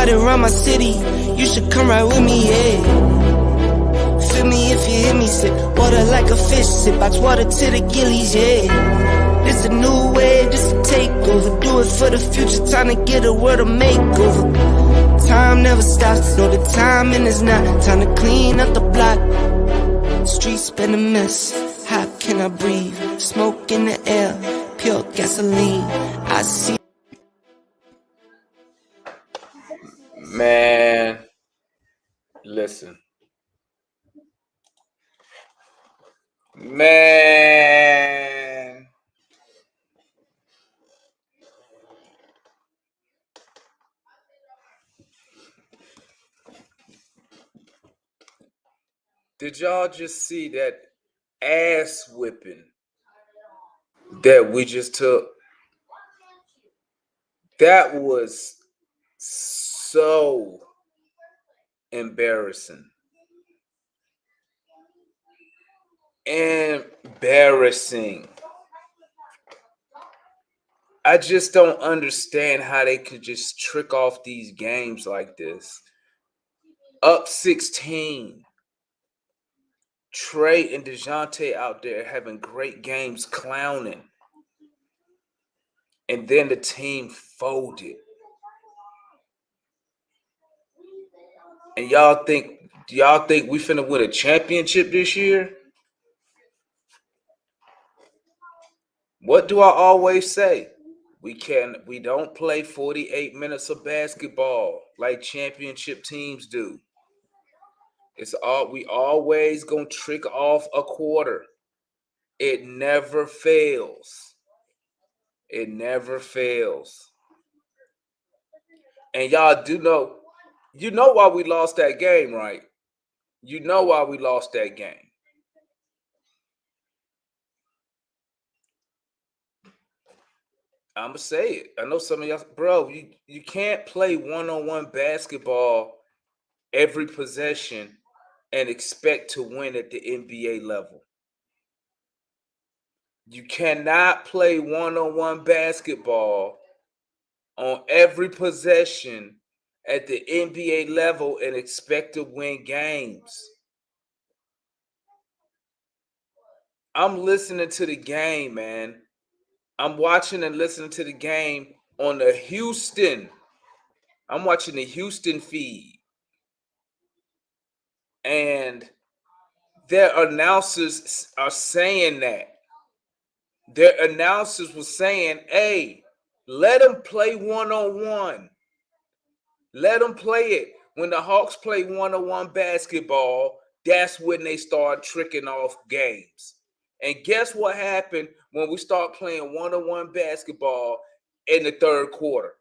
riding around my city. You should come right with me, yeah. Feel me if you hear me, sip water like a fish, sip box water to the gillies, yeah. This a new way, this a takeover. Do it for the future, time to get a world of makeover. Time never stops, no, the timing is not. Time to clean up the block. Streets been a mess, how can I breathe? Smoke in the air, pure gasoline. I see. Man, listen. Man. Did y'all just see that ass whipping that we just took? That was so embarrassing. Embarrassing. I just don't understand how they could just trick off these games like this. Up 16. Trey and DeJounte out there having great games, clowning. And then the team folded. And y'all think we finna win a championship this year? What do I always say? We don't play 48 minutes of basketball like championship teams do. We always gonna trick off a quarter. It never fails. It never fails. And y'all do know, you know why we lost that game, right? You know why we lost that game. I'm going to say it. I know some of y'all, bro, you can't play one-on-one basketball every possession and expect to win at the NBA level. You cannot play one-on-one basketball on every possession at the NBA level and expect to win games. I'm listening to the game, man. I'm watching and listening to the game on the Houston. I'm watching the Houston feed. And their announcers are saying that. Their announcers were saying, hey, let them play one-on-one. Let them play it. When the Hawks play one-on-one basketball, that's when they start tricking off games. And guess what happened when we start playing one-on-one basketball in the third quarter?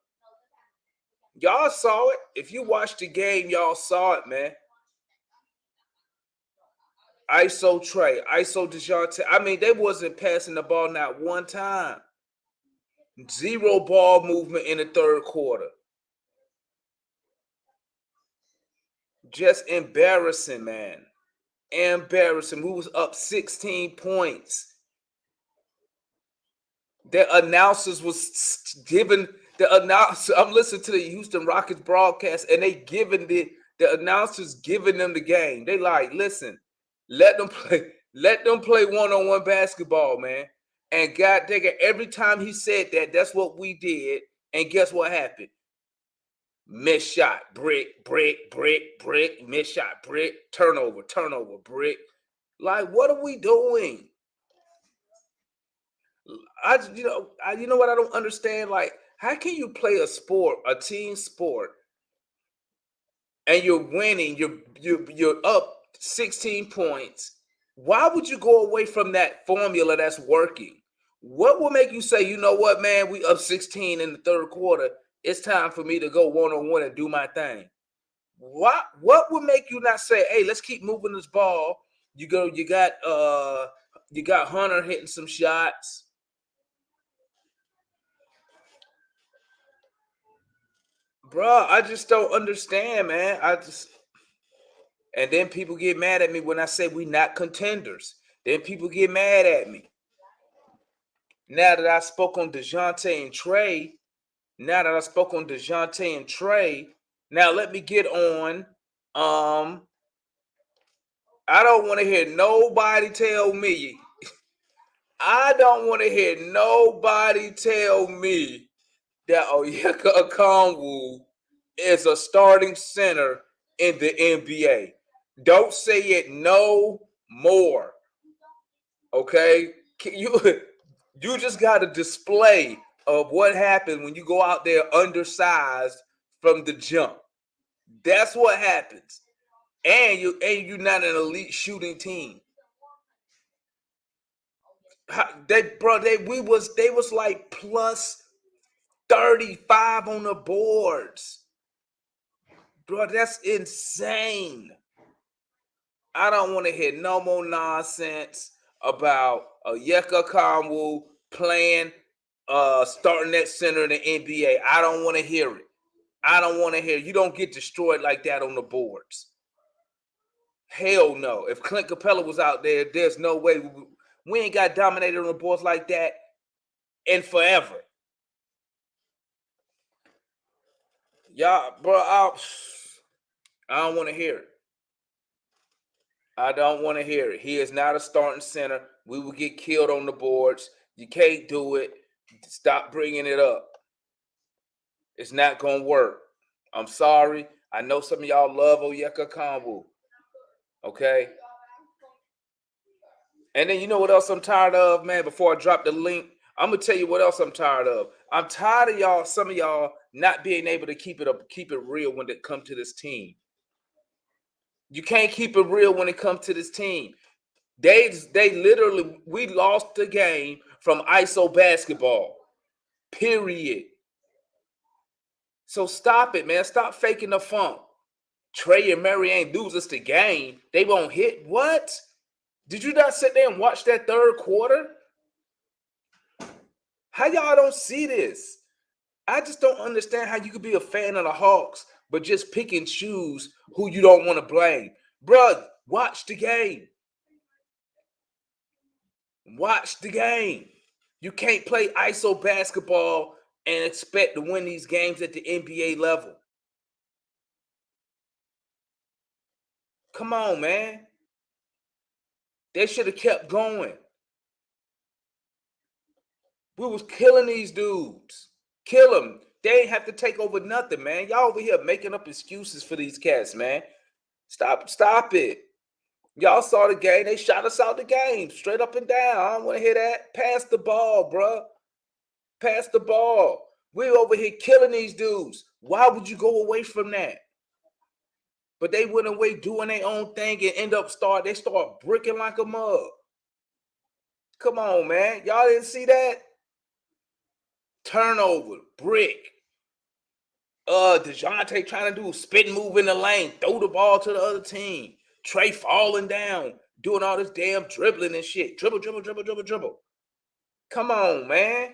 Y'all saw it. If you watched the game, y'all saw it, man. ISO Trey, ISO DeJounte. I mean, they wasn't passing the ball not one time. Zero ball movement in the third quarter. Just embarrassing, man. Embarrassing. We was up 16 points. The announcers was giving the announcer. I'm listening to the Houston Rockets broadcast, and they giving the announcers giving them the game. They like, listen, let them play one-on-one basketball, man. And God dang it, every time he said that, that's what we did. And guess what happened? Miss shot, brick, brick, brick, brick, miss shot, brick, turnover, brick. Like, what are we doing? You know what I don't understand? Like, how can you play a sport, a team sport, and you're winning, you're up 16 points? Why would you go away from that formula that's working? What will make you say, you know what, man, we up 16 in the third quarter. It's time for me to go one-on-one and do my thing. What would make you not say, hey, let's keep moving this ball? You got Hunter hitting some shots. Bro, I just don't understand, man. And then people get mad at me when I say we not contenders. Then people get mad at me. Now that I spoke on DeJounte and Trey, Now let me get on. I don't want to hear nobody tell me. I don't want to hear nobody tell me that Onyeka Okongwu is a starting center in the NBA. Don't say it no more. Okay? You just got a display of what happens when you go out there undersized from the jump. That's what happens. And you're not an elite shooting team. They was like plus 35 on the boards. Bro, that's insane. I don't want to hear no more nonsense about Onyeka Okongwu playing starting at center in the NBA. I don't want to hear it. I don't want to hear it. You don't get destroyed like that on the boards. Hell no. If Clint Capella was out there, there's no way we ain't got dominated on the boards like that in forever. Y'all, bro, I don't want to hear it. I don't want to hear it. He is not a starting center. We will get killed on the boards. You can't do it. Stop bringing it up. It's not going to work. I'm sorry. I know some of y'all love Onyeka Okongwu. Okay? And then you know what else I'm tired of, man? Before I drop the link, I'm going to tell you what else I'm tired of. I'm tired of y'all, some of y'all, not being able to keep it real when it comes to this team. You can't keep it real when it comes to this team. They literally, we lost the game from ISO basketball. Period. So stop it, man. Stop faking the funk. Trey and Murray ain't lose us the game. They won't hit. What? Did you not sit there and watch that third quarter? How y'all don't see this? I just don't understand how you could be a fan of the Hawks, but just pick and choose who you don't want to blame. Bruh, watch the game. Watch the game. You can't play ISO basketball and expect to win these games at the NBA level. Come on, man. They should have kept going. We was killing these dudes. Kill them. They ain't have to take over nothing, man. Y'all over here making up excuses for these cats, man. Stop it. Y'all saw the game. They shot us out the game, straight up and down. I don't want to hear that. Pass the ball, bro. Pass the ball. We're over here killing these dudes. Why would you go away from that? But they went away doing their own thing and they start bricking like a mug. Come on, man. Y'all didn't see that? Turnover, brick. DeJounte trying to do a spin move in the lane, throw the ball to the other team. Trey falling down, doing all this damn dribbling and shit. Dribble. Come on, man.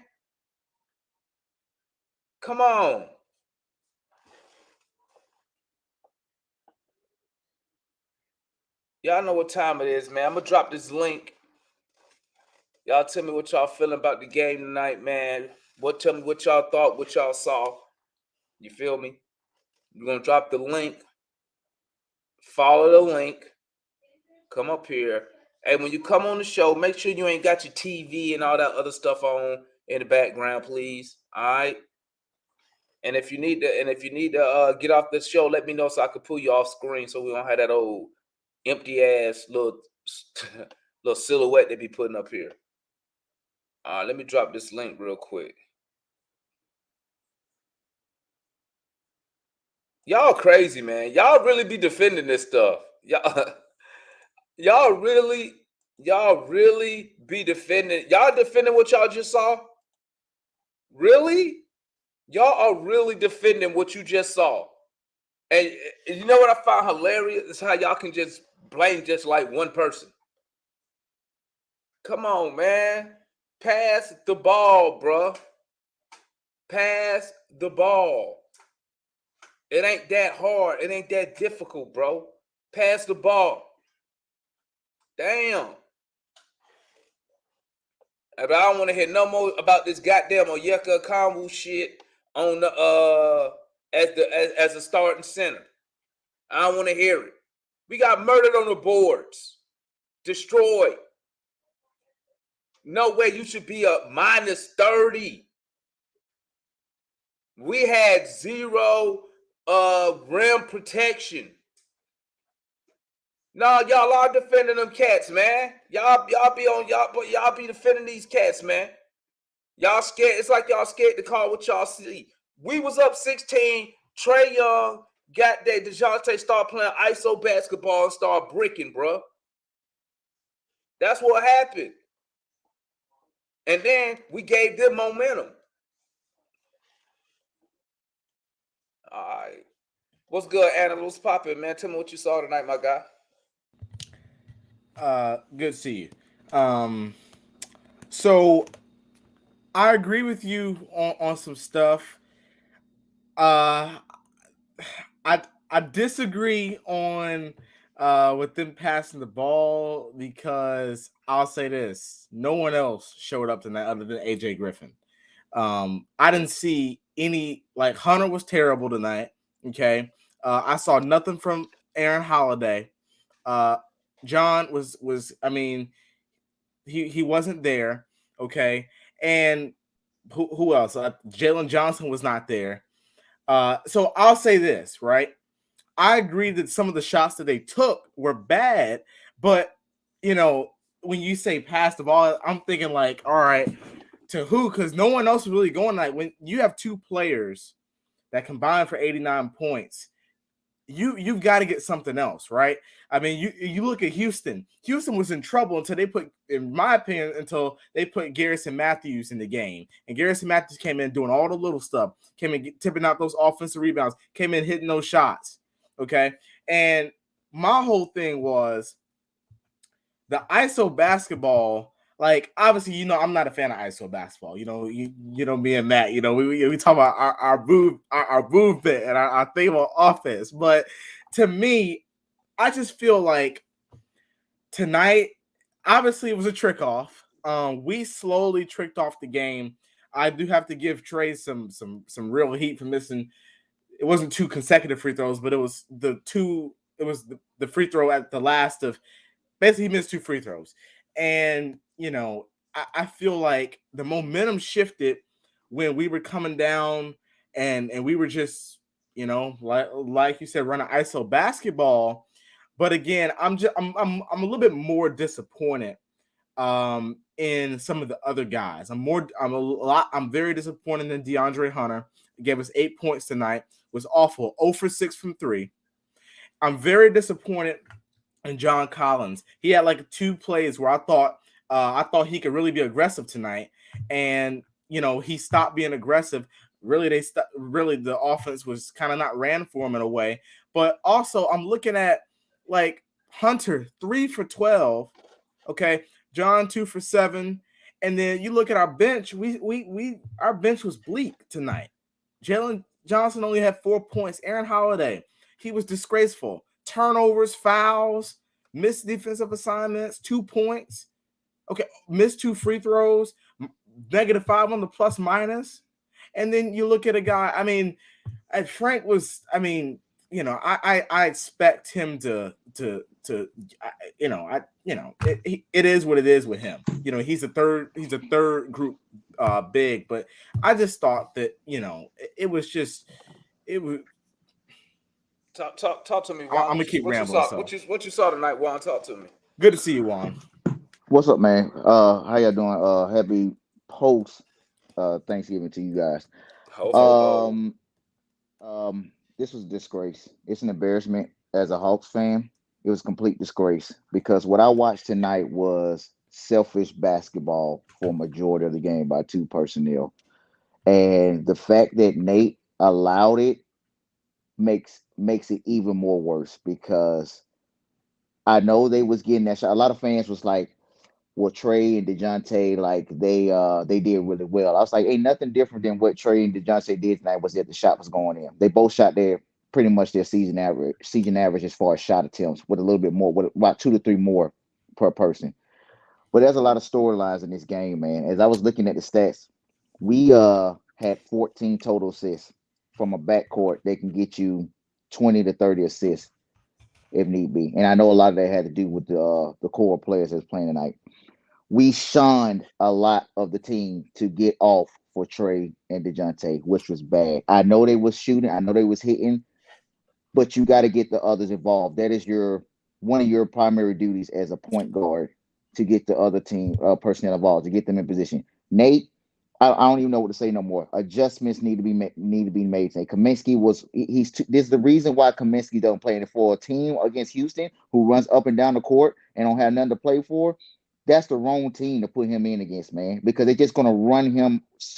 Come on. Y'all know what time it is, man. I'm going to drop this link. Y'all tell me what y'all feeling about the game tonight, man. Tell me what y'all thought, what y'all saw. You feel me? We're going to drop the link. Follow the link. Come up here. Hey, when you come on the show, make sure you ain't got your TV and all that other stuff on in the background, please. All right. And if you need to get off the show, let me know so I can pull you off screen so we don't have that old empty ass little silhouette they be putting up here. Let me drop this link real quick. Y'all crazy, man. Y'all really be defending this stuff. Y'all really be defending. Y'all defending what y'all just saw? Really? Y'all are really defending what you just saw. And you know what I found hilarious is how y'all can just blame just like one person. Come on, man. Pass the ball, bro. Pass the ball. It ain't that hard. It ain't that difficult, bro. Pass the ball. Damn. But I don't want to hear no more about this goddamn Onyeka Okongwu shit on the as a starting center. I don't want to hear it. We got murdered on the boards, destroyed. No way you should be up minus 30. We had zero rim protection. No, y'all are defending them cats, man. Y'all be defending these cats, man. Y'all scared. It's like y'all scared to call what y'all see. We was up 16. Trae Young got that. DeJounte start playing ISO basketball and start bricking, bro. That's what happened. And then we gave them momentum. All right. What's good, Anna? What's popping, man? Tell me what you saw tonight, my guy. Good to see you. So I agree with you on some stuff. I I disagree on with them passing the ball because I'll say this: no one else showed up tonight other than AJ Griffin. I didn't see any, like, Hunter was terrible tonight. Okay, I saw nothing from Aaron Holiday. John was I mean, he wasn't there. Okay, and who else? Jalen Johnson was not there. So I'll say this, right? I agree that some of the shots that they took were bad, but when you say pass the ball, I'm thinking like, all right, to who? Because no one else is really going. Like, when you have two players that combine for 89 points, you've got to get something else, right? I mean, you look at Houston. Houston was in trouble until they put, in my opinion, until they put Garrison Matthews in the game. And Garrison Matthews came in doing all the little stuff, came in tipping out those offensive rebounds, came in hitting those shots. Okay. And my whole thing was the ISO basketball. Like, obviously, I'm not a fan of ISO basketball. Me and Matt, we talk about our movement and our thing about offense. But to me, I just feel like tonight, obviously, it was a trick off. We slowly tricked off the game. I do have to give Trae some real heat for missing. It wasn't two consecutive free throws, but it was the free throw at the last of, basically he missed two free throws. And, I feel like the momentum shifted when we were coming down and we were just, like you said, running ISO basketball. But again, I'm a little bit more disappointed in some of the other guys. I'm very disappointed in DeAndre Hunter. He gave us 8 points tonight. Was awful. 0 for 6 from 3. I'm very disappointed in John Collins. He had like 2 plays where I thought he could really be aggressive tonight, and he stopped being aggressive. Really, the offense was kind of not ran for him in a way. But also, I'm looking at like Hunter 3 for 12. Okay, John 2 for 7, and then you look at our bench. Our bench was bleak tonight. Jalen Johnson only had 4 points. Aaron Holiday, he was disgraceful. Turnovers, fouls, missed defensive assignments, 2 points. Okay, missed 2 free throws, -5 on the plus minus. And then you look at a guy, Frank was, I expect him to it is what it is with him. He's a third group big, but I just thought that, it was. Talk to me, Juan. I'm gonna keep rambling. What you saw tonight, Juan? Talk to me. Good to see you, Juan. What's up, man? How y'all doing? Happy post Thanksgiving to you guys. This was a disgrace. It's an embarrassment as a Hawks fan. It was a complete disgrace because what I watched tonight was selfish basketball for a majority of the game by 2 personnel. And the fact that Nate allowed it makes it even more worse because I know they was getting that shot. A lot of fans was like, well, Trae and DeJounte, like they did really well. I was like, ain't nothing different than what Trae and DeJounte did tonight was that the shot was going in. They both shot pretty much their season average as far as shot attempts, with a little bit more, with about 2 to 3 more per person. But there's a lot of storylines in this game, man. As I was looking at the stats, we had 14 total assists. from a backcourt that can get you 20 to 30 assists if need be. And I know a lot of that had to do with the core players that's playing tonight. We shunned a lot of the team to get off for Trey and DeJounte, which was bad. I know they was shooting, I know they was hitting, but you got to get the others involved. That is one of your primary duties as a point guard, to get the other team personnel involved, to get them in position. Nate, I don't even know what to say no more. Adjustments need to be made. Say Kaminsky this is the reason why Kaminsky don't play for a team against Houston who runs up and down the court and don't have nothing to play for. That's the wrong team to put him in against, man, because they're just going to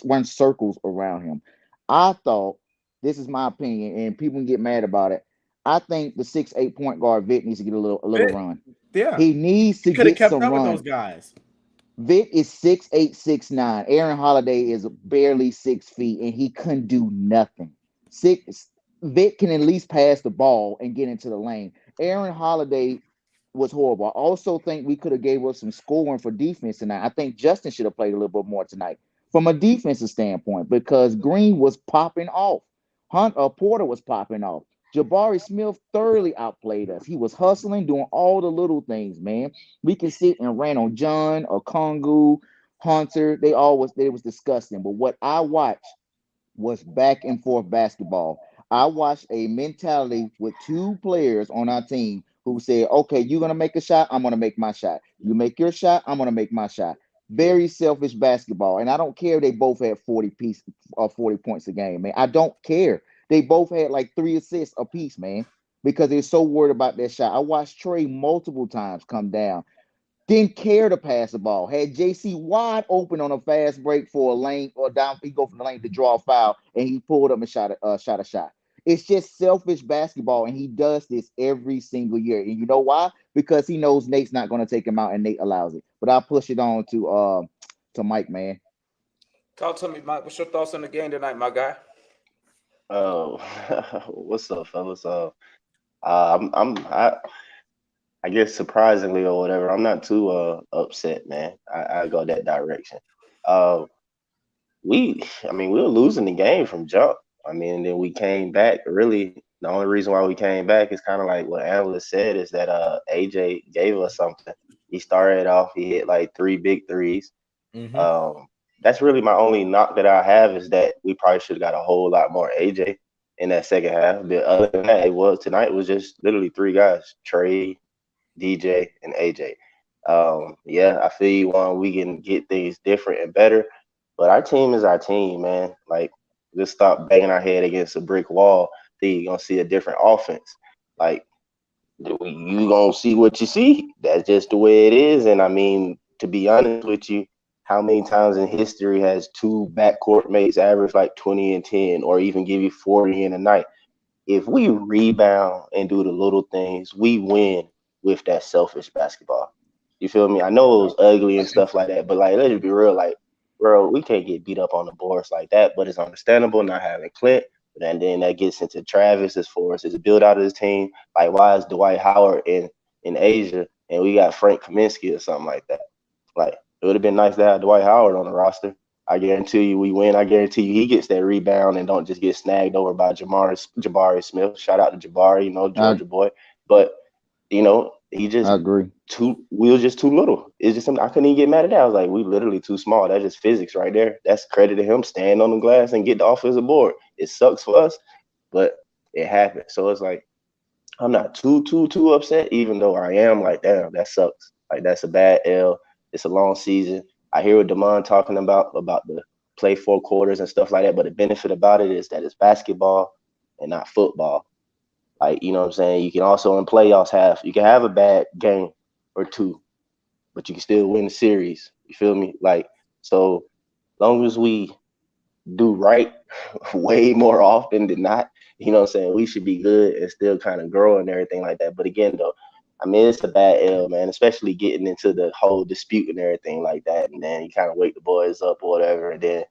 run circles around him. I thought, this is my opinion, and people can get mad about it. I think the 6'8" point guard Vic needs to get a little run. Yeah, he needs to could have get kept some up run. with those guys. Vic is 6'8", 6'9". Aaron Holiday is barely 6 feet, and he couldn't do nothing. Vic can at least pass the ball and get into the lane. Aaron Holiday was horrible. I also think we could have gave us some scoring for defense tonight. I think Justin should have played a little bit more tonight from a defensive standpoint, because Green was popping off. Porter was popping off. Jabari Smith thoroughly outplayed us. He was hustling, doing all the little things, man. We can sit and rant on John or Kongu, Hunter. They was disgusting. But what I watched was back and forth basketball. I watched a mentality with two players on our team who said, okay, you're going to make a shot, I'm going to make my shot. You make your shot, I'm going to make my shot. Very selfish basketball. And I don't care if they both had 40 points a game, man. I don't care. They both had like 3 assists apiece, man, because they're so worried about their shot. I watched Trey multiple times come down. Didn't care to pass the ball. Had JC wide open on a fast break for a lane or down. He go from the lane to draw a foul, and he pulled up and shot a shot. It's just selfish basketball, and he does this every single year. And you know why? Because he knows Nate's not going to take him out, and Nate allows it. But I'll push it on to Mike, man. Talk to me, Mike. What's your thoughts on the game tonight, my guy? Oh, what's up, fellas? I guess surprisingly or whatever, I'm not too upset, man. I go that direction. We were losing the game from jump. And then we came back. Really, the only reason why we came back is kind of like what analyst said, is that AJ gave us something. He started off, he hit like 3 big threes. Mm-hmm. That's really my only knock that I have, is that we probably should have got a whole lot more AJ in that second half. But other than that, tonight was just literally 3 guys: Trey, DJ, and AJ. I feel you on we can get things different and better, but our team is our team, man. Like, just stop banging our head against a brick wall. Then you're gonna see a different offense. Like, you gonna see what you see. That's just the way it is. And to be honest with you, how many times in history has 2 backcourt mates average like 20 and 10, or even give you 40 in a night? If we rebound and do the little things, we win with that selfish basketball. You feel me? I know it was ugly and stuff like that, but like, let's just be real. Like, bro, we can't get beat up on the boards like that. But it's understandable not having Clint. And then that gets into Travis as far as his build out of his team. Like, why is Dwight Howard in Asia and we got Frank Kaminsky or something like that? Like, it would have been nice to have Dwight Howard on the roster. I guarantee you we win. I guarantee you he gets that rebound and don't just get snagged over by Jabari Smith. Shout out to Jabari, Georgia boy. But, he just, I agree. We were just too little. It's just something I couldn't even get mad at that. I was like, we literally too small. That's just physics right there. That's credit to him standing on the glass and get the offensive board. It sucks for us, but it happened. So it's like, I'm not too upset, even though I am like, damn, that sucks. Like, that's a bad L. It's a long season. I hear what Damon talking about the play 4 quarters and stuff like that. But the benefit about it is that it's basketball and not football. Like, you know what I'm saying? You can also in playoffs you can have a bad game or 2, but you can still win the series. You feel me? Like, so long as we do right way more often than not, you know what I'm saying, we should be good and still kind of grow and everything like that. But again, though, it's a bad L, man, especially getting into the whole dispute and everything like that. And then you kind of wake the boys up or whatever. And then,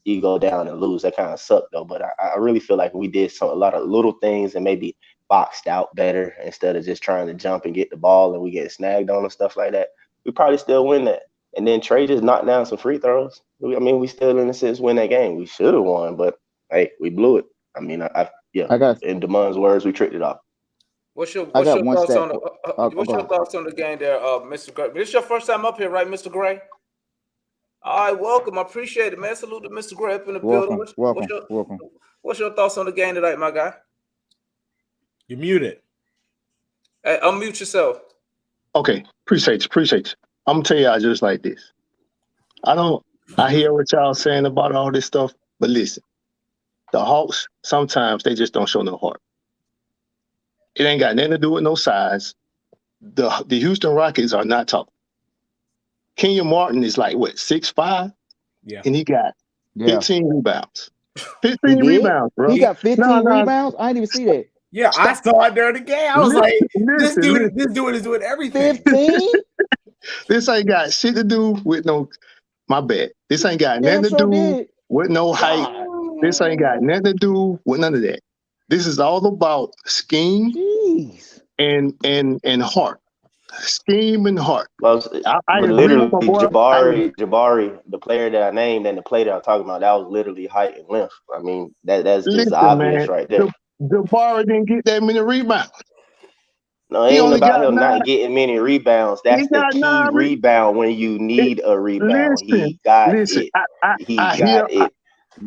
you go down and lose. That kind of sucked, though. But I really feel like we did a lot of little things and maybe boxed out better instead of just trying to jump and get the ball and we get snagged on and stuff like that. We probably still win that. And then Trey just knocked down some free throws. We still, in a sense, win that game. We should have won, but hey, we blew it. I mean, I got in Damon's words, we tricked it off. What's your I got thoughts one on stat. the Go what's your ahead. thoughts on the game there, Mr. Gray? This is your first time up here, right, Mr. Gray? All right, welcome. I appreciate it, man. Salute to Mr. Gray up in the building. Welcome. What's your thoughts on the game tonight, my guy? You're muted. Hey, unmute yourself. Okay, appreciate you. I'm gonna tell y'all just like this. I hear what y'all saying about all this stuff, but listen, the Hawks, sometimes they just don't show no heart. It ain't got nothing to do with no size. The Houston Rockets are not tall. Kenyon Martin is like, what, 6'5"? Yeah. And he got 15 rebounds. 15 He did? rebounds, bro. He got 15 No. rebounds. I didn't even see that. Yeah, I saw it during the game. I was like, this dude is doing everything. 15? This ain't got shit to do with no, my bad. This ain't got Damn nothing to sure do did. with no height. God. This ain't got nothing to do with none of that. This is all about scheme Jeez. and heart. Scheme and heart. Well, I but agree literally, with my boy. Jabari, the player that I named and the player that I'm talking about, that was literally height and length. I mean, that's just Listen, obvious man, right there. Jabari didn't get that many rebounds. No, it He ain't only about got him 9. not getting many rebounds. That's He the got key 9 rebound when you need a rebound. He got Listen. it. I He hear got it.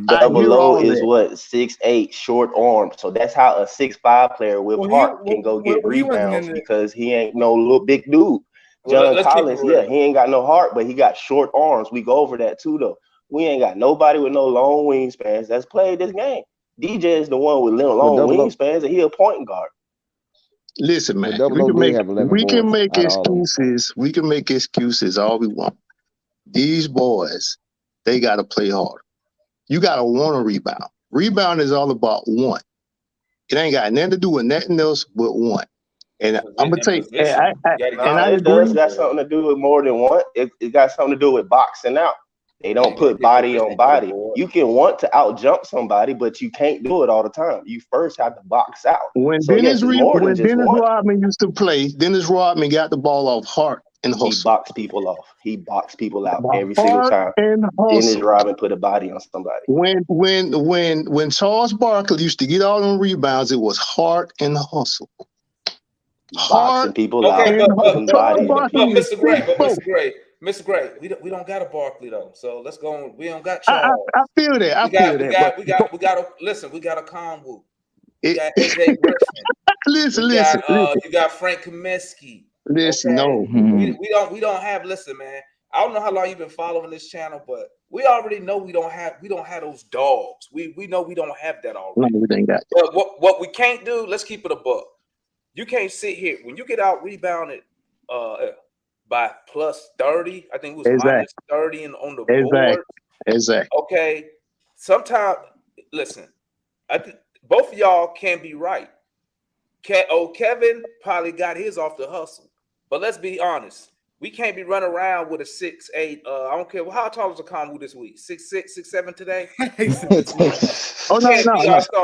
I Double hear O all is that. what, 6'8", short arm. So that's how a 6'5" player with heart can go get he wasn't rebounds in because he ain't no little big dude. Well, John let's keep it Collins, real. he ain't got no heart, but he got short arms. We go over that too, though. We ain't got nobody with no long wingspans that's played this game. DJ is the one with long wingspans, and he a point guard. Listen, man, Double O did have 11 we can boards make out of all of them. excuses. We can make excuses all we want. These boys, they got to play hard. You got to want to rebound. Rebound is all about one. It ain't got nothing to do with nothing else but one. And I'm gonna tell you, It does got something to do with more than one. It got something to do with boxing out. They don't put body on body. You can want to out jump somebody, but you can't do it all the time. You first have to box out. When Dennis Rodman used to play, Dennis Rodman got the ball off heart and hustle. He boxed people off. He boxed people out every single time. Dennis Rodman put a body on somebody. When Charles Barkley used to get all them rebounds, it was heart and hustle. Boxing people out. Mr. Gray, we don't got a Barkley though, so let's go. We don't got Charles. I feel that. We got to listen. We got a Conwoo. We got AJ Griffin. listen. You got Frank Kaminsky. Listen, okay? no. We don't have. Listen, man. I don't know how long you've been following this channel, but we already know we don't have those dogs. We know we don't have that already. No, we ain't got that. But what we can't do, let's keep it a buck. You can't sit here when you get out rebounded by plus 30. I think it was minus 30 on the board. Exactly. Okay. Sometimes, listen, I think both of y'all can be right. Kevin probably got his off the hustle, but let's be honest. We can't be running around with a 6'8". I don't care. Well, how tall is a Conwoo this week? 6'6", 6'7" today? No.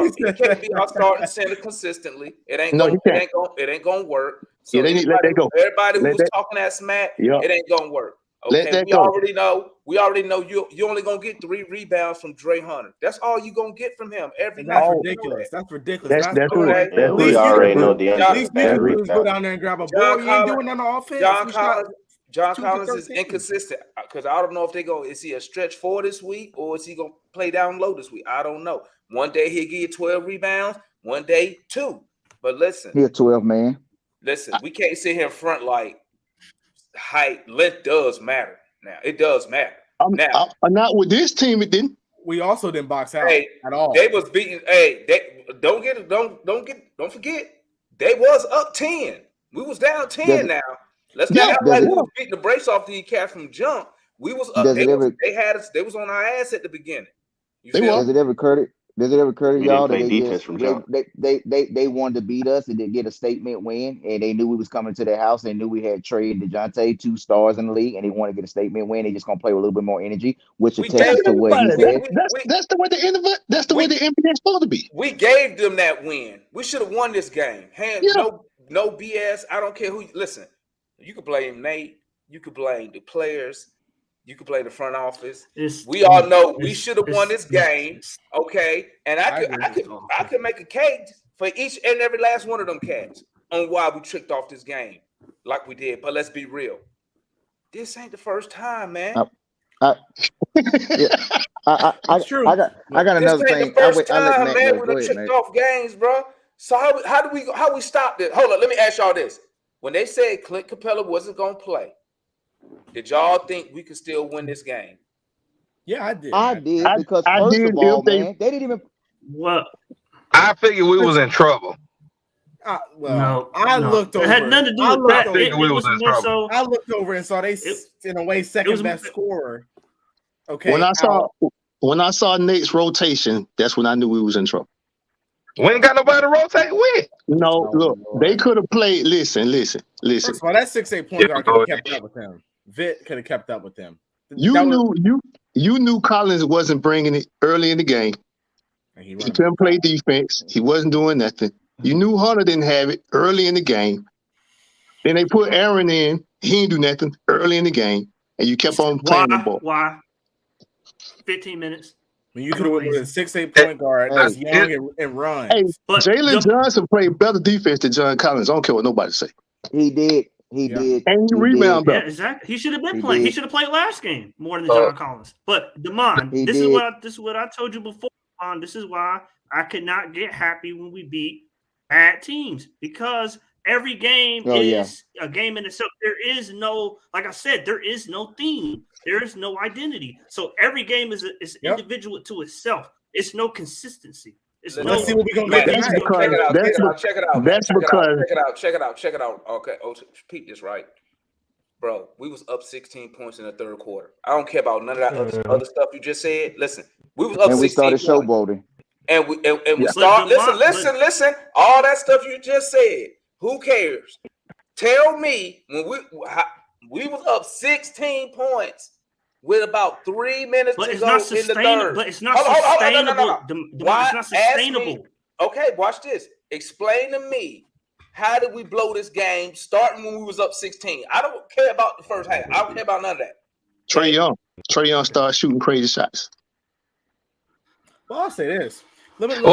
He can't be our starting center consistently. It ain't gonna work. So let that go. Everybody who's talking that smack, it ain't gonna work. Okay, we already know you only gonna get 3 rebounds from Dre Hunter. That's all you gonna get from him every night. That's ridiculous. That's ridiculous. We already know the At least you go down there and grab a ball. You ain't doing nothing on offense. John Collins is inconsistent because I don't know if they go. Is he a stretch 4 this week or is he gonna play down low this week? I don't know. One day he'll give you 12 rebounds. One day 2. But listen, he's a 12 man. Listen, we can't sit here in front like height, length does matter. Now it does matter. Now, not with this team, it didn't. We also didn't box out at all. They was beating. Hey, don't forget. They was up 10. We was down 10 now. Let's not act like we was beating the brakes off the cat from jump. We was up. They had us. They was on our ass at the beginning. Does it ever occur to y'all that they wanted to beat us and then get a statement win, and they knew we was coming to their house. They knew we had Trey and DeJounte, 2 stars in the league, and they wanted to get a statement win. They just gonna play with a little bit more energy, which attests to what he said. That's the way the NBA is supposed to be. We gave them that win. We should have won this game. No BS. I don't care who. Listen, you could blame Nate. You could blame the players. You can play the front office. It's- We all know we it's- should have won this game. Okay, and I agree. could make a case for each and every last one of them cats on why we tricked off this game like we did. But let's be real. This ain't the first time, man. It's true. I got another This ain't thing. the first I let time, Matt man. go. We Go done ahead, tricked Matt. off games, bro. So how we stop this? Hold on, let me ask y'all this. When they said Clint Capella wasn't gonna play, did y'all think we could still win this game? Yeah, I did. I did because I first did of all, if they- man, they didn't even. Well, I figured we was in trouble. Well, I looked over. It had nothing to do with that. It we was was in more trouble. so. I looked over and saw they, in a way, second was- best scorer. Okay. When I saw Nate's rotation, that's when I knew we was in trouble. We ain't got nobody to rotate with. No, Oh, look, Lord. they could have played. Listen. First of all, that 6'8" point guard could have kept up with them. Vitt could have kept up with them. You knew Collins wasn't bringing it early in the game. He couldn't play defense. He wasn't doing nothing. You knew Hunter didn't have it early in the game. Then they put Aaron in. He didn't do nothing early in the game, and you kept on playing the ball. Why? 15 minutes. When you could have went with a 6'8" point guard that's young and runs. Hey, But Jalen Johnson played better defense than John Collins. I don't care what nobody say. He did. He did. And he He rebounded Yeah, better. exactly. He should have been He playing. He did. should have played last game more than John Collins. But Damon, He this did. is what I told you before. This is why I could not get happy when we beat bad teams, because every game is a game in itself. There is no, like I said, there is no theme. There is no identity. So every game is individual to itself. It's no consistency. It's Let's no. see what we're gonna get That's tonight. because Check it out. that's because Check it out. Okay, repeat this right, bro. We was up 16 points in the third quarter. I don't care about none of that other stuff you just said. Listen, we was up And we 16 started points. showboating. And we Yeah. start. But Listen. All that stuff you just said. Who cares? Tell me when we was up 16 points with about 3 minutes But to it's go not in the sustainable. third. But it's not Hold on, sustainable. no. Why? It's not Ask sustainable. me. Okay, watch this. Explain to me, how did we blow this game starting when we was up 16? I don't care about the first half. I don't care about none of that. Trae Young started shooting crazy shots. Well, I'll say this. Let me answer.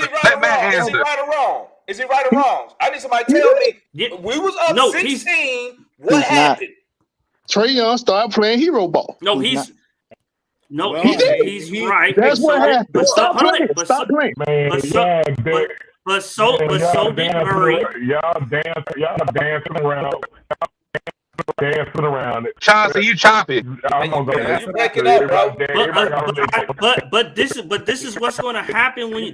Is he right or wrong? Is he right or wrong? I need somebody to tell me. Yeah. We was up No, 16. What he's happened? Trae Young started playing hero ball. No, He's Well, he's right. That's But what so- happened. but Stop so- playing. but Stop so- playing. But so did Murray. Y'all dancing around it. Chauncey, you choppy. You breaking up, bro. But this is what's going to happen when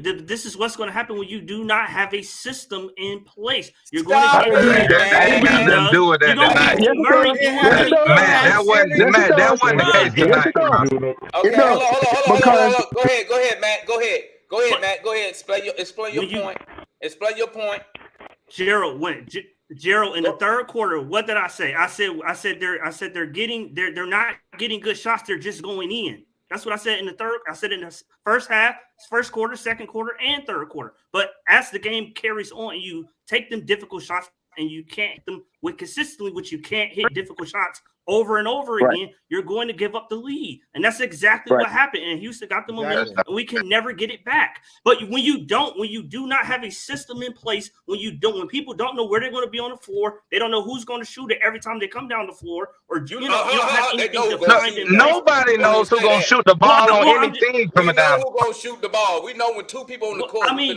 you do not have a system in place. You're going Stop to it, get man. That ain't got nothing to do with that You're gonna tonight. get Murray doing what he does. Matt, that wasn't the case tonight. Okay, hold on. Go ahead, Matt. Go ahead, Matt. Go ahead. Explain your point. Explain your point. Gerald in the third quarter, what did I say? I said they're not getting good shots. They're just going in. That's what I said in the third. I said in the first half, first quarter, second quarter, and third quarter. But as the game carries on, you take them difficult shots and you can't hit them with consistently, which you can't hit difficult shots over and over again, you're going to give up the lead. And that's exactly what happened. And Houston got the momentum, and we can never get it back. But when you do not have a system in place, when people don't know where they're going to be on the floor, they don't know who's going to shoot it every time they come down the floor, or you don't have anything defined in place. Nobody knows who's going to shoot the ball on any team coming down. We know who's going to shoot the ball. We know when two people on the court. I mean,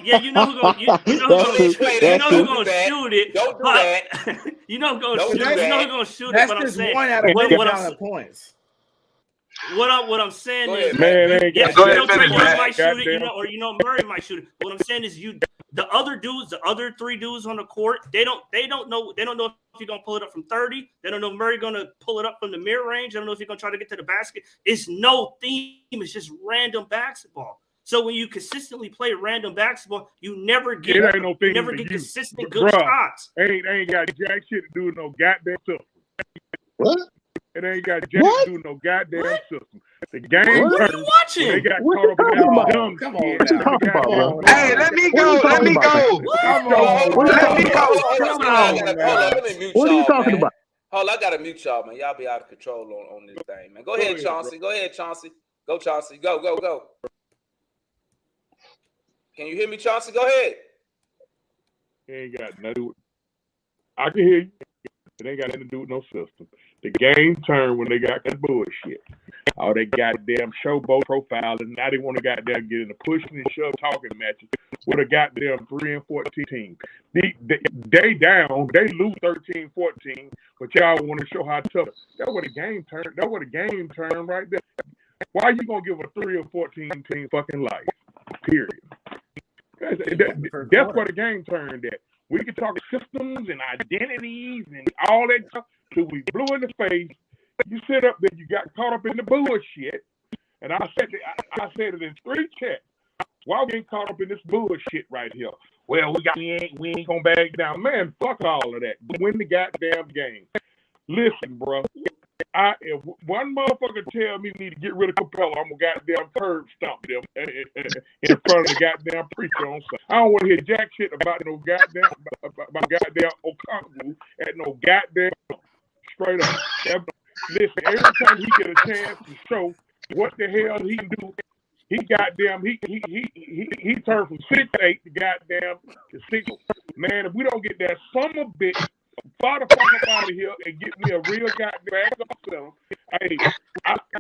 yeah, you know who's going to shoot it. Don't do that. You know who's going to shoot it. That's But I'm just saying, one out of what 10 points. I'm saying Go is, ahead, yes, Go ahead, finish, Trae Matt. might shoot it, Murray might shoot it. What I'm saying is, the other three dudes on the court, they don't know if you're gonna pull it up from 30. They don't know if Murray gonna pull it up from the mid range. They don't know if you're gonna try to get to the basket. It's no theme. It's just random basketball. So when you consistently play random basketball, you never get consistent good shots. Ain't got jack shit to do with no goddamn system. What? It ain't got jack to do with no goddamn system. The game. What are you watching? They got What caught you up in talking that about? dumb Come shit. on, What you talking about, bro? Hey, let me go. What are you talking about? Let me go. What are you talking about? Hold on, I gotta mute y'all, man. Y'all be out of control on this thing, man. Go ahead, Chauncey. Go ahead, Chauncey. Go, Chauncey. Go. Can you hear me, Chauncey? Go ahead. It ain't got nothing to do with, I can hear you. It ain't got nothing to do with no system. The game turned when they got that bullshit. All they goddamn showboat profile, and now they want to goddamn get in a pushing and shove talking matches with a goddamn 3-14 team. They down, they lose 13-14, but y'all want to show how tough. That's what the game turned. That's what the game turned right there. Why you gonna give a 3-14 team fucking life? Period. That's what the game turned at. We can talk systems and identities and all that stuff till we blew in the face. You sit up there, you got caught up in the bullshit, and I said it in 3 chats. Why we ain't caught up in this bullshit right here? Well, we ain't gonna back down, man. Fuck all of that. Win the goddamn game. Listen, bro. If one motherfucker tell me need to get rid of Capella, I'm gonna goddamn curb stomp them in front of the goddamn preacher on Sunday. I don't want to hear jack shit about no goddamn Okongwu at no goddamn straight up. Listen, every time he get a chance to show what the hell he can do, he turned from 6'8" to goddamn to 6. Man, if we don't get that son of a bitch, fly the fuck up out of here and get me a real goddamn myself. Hey,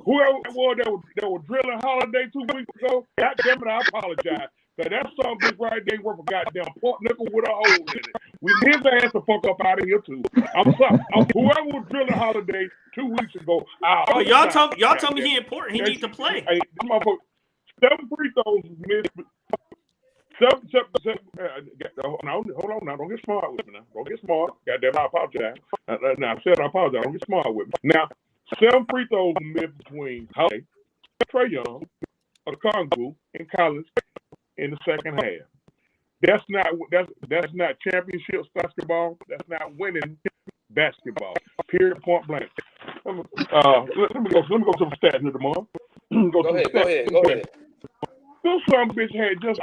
whoever it was that was drilling Holiday 2 weeks ago, goddamn it, I apologize. But that son of a bitch right there worth a goddamn pork nickel with a hole in it. We need his ass to fuck up out of here too. I'm sorry. Whoever was drilling Holiday 2 weeks ago, y'all told me he important. He needs to play. Hey, this motherfucker, 7 free throws missed. Hold on now. Don't get smart with me now. Don't get smart. Goddamn, I apologize. Now, I said I apologize. Don't get smart with me. Now, 7 free throws missed between Holiday, Trae Young, Okongwu, and Collins in the second half. That's not championships basketball. That's not winning basketball. Period. Point blank. Let me go to the stats here tomorrow. Go ahead. Those some bitch had just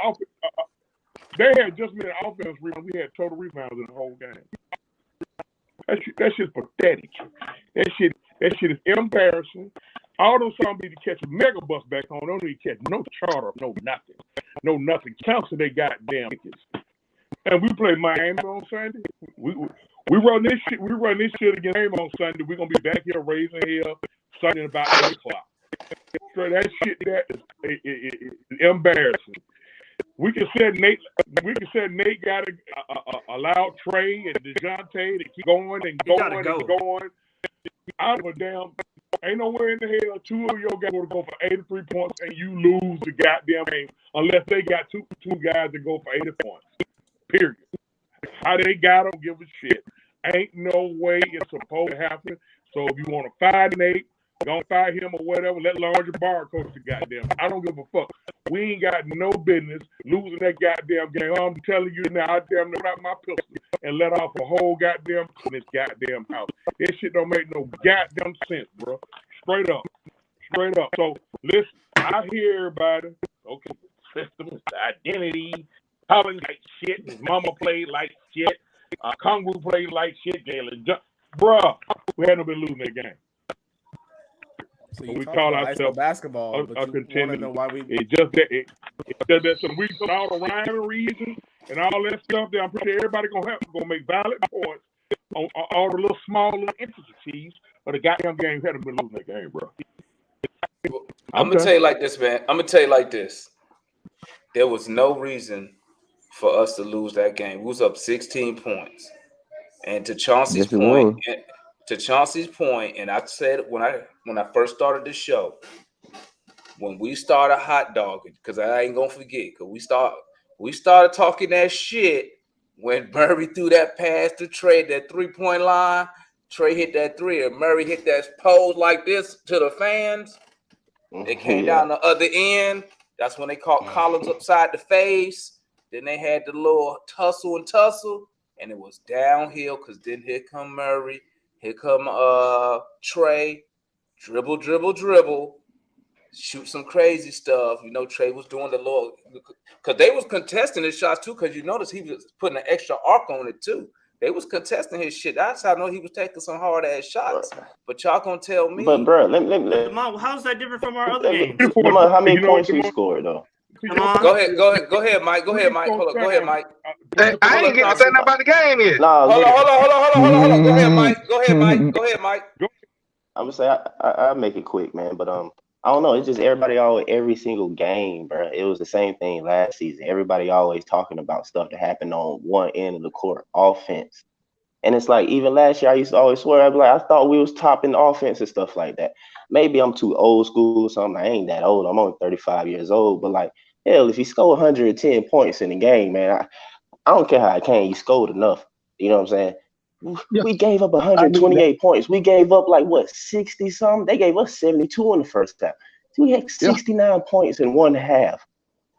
they had just made an offense rebound. We had total rebounds in the whole game. That shit's pathetic. That shit is embarrassing. All those some need to catch a mega bus back home. Don't need to catch no charter, no nothing. Cancel they goddamn tickets. And we play Miami on Sunday. We run this shit. We run this shit against Miami on Sunday. We're gonna be back here raising hell Sunday about 8 o'clock. So that shit that is embarrassing. We can say Nate got to allow Trey and DeJounte to keep going and going. I don't damn. Ain't nowhere in the hell 2 of your guys going to go for 83 points and you lose the goddamn game unless they got two guys that go for 80 points. Period. How they got them, give a shit. Ain't no way it's supposed to happen. So if you want to fire Nate, don't fire him or whatever. Let Larger Bar coach the goddamn. I don't give a fuck. We ain't got no business losing that goddamn game. I'm telling you now, I damn near out my pistol and let off a whole goddamn in this goddamn house. This shit don't make no goddamn sense, bro. Straight up. So listen, I hear everybody. Okay, systems, identity. Collins like shit. His mama played like shit. Okongwu played like shit. Jalen, bruh, we hadn't been losing that game. So we call ourselves basketball, a contender. Know why we... It's just that some weeks on all the rivalries and all that stuff. That I'm pretty sure everybody gonna make valid points on all the little small little intricacies of the goddamn game. Hadn't been losing that game, bro. I'm gonna tell you like this, man. I'm gonna tell you like this. There was no reason for us to lose that game. We was up 16 points, and to Chauncey's point. To Chauncey's point, and I said when I first started this show, when we started hot dogging, because I ain't gonna forget, because we started talking that shit when Murray threw that pass to Trey, that 3-point line. Trey hit that 3, and Murray hit that pose like this to the fans. It came down the other end. That's when they caught Collins upside the face. Then they had the little tussle, and it was downhill because then here come Murray. Here come Trey, dribble, shoot some crazy stuff. You know, Trey was doing the little, because they was contesting his shots too, because you notice he was putting an extra arc on it too. They was contesting his shit. That's how I know he was taking some hard ass shots. But y'all gonna tell me? But bro, How's that different from our other games? How many points we scored though? Go ahead, Mike. Hold on. Go ahead, Mike. I ain't getting saying about the game yet. Nah, hold on. Go ahead, Mike. I'm gonna say I make it quick, man. But I don't know. It's just every single game, bro. It was the same thing last season. Everybody always talking about stuff that happened on one end of the court, offense. And it's like even last year, I used to always swear, I'd be like, I thought we was topping offense and stuff like that. Maybe I'm too old school or something. I ain't that old. I'm only 35 years old. But like, hell, if you score 110 points in the game, man, I don't care how it came. You scored enough. You know what I'm saying? Yeah. We gave up 128 points. We gave up like what 60 something. They gave us 72 in the first half. So we had 69 points in one half.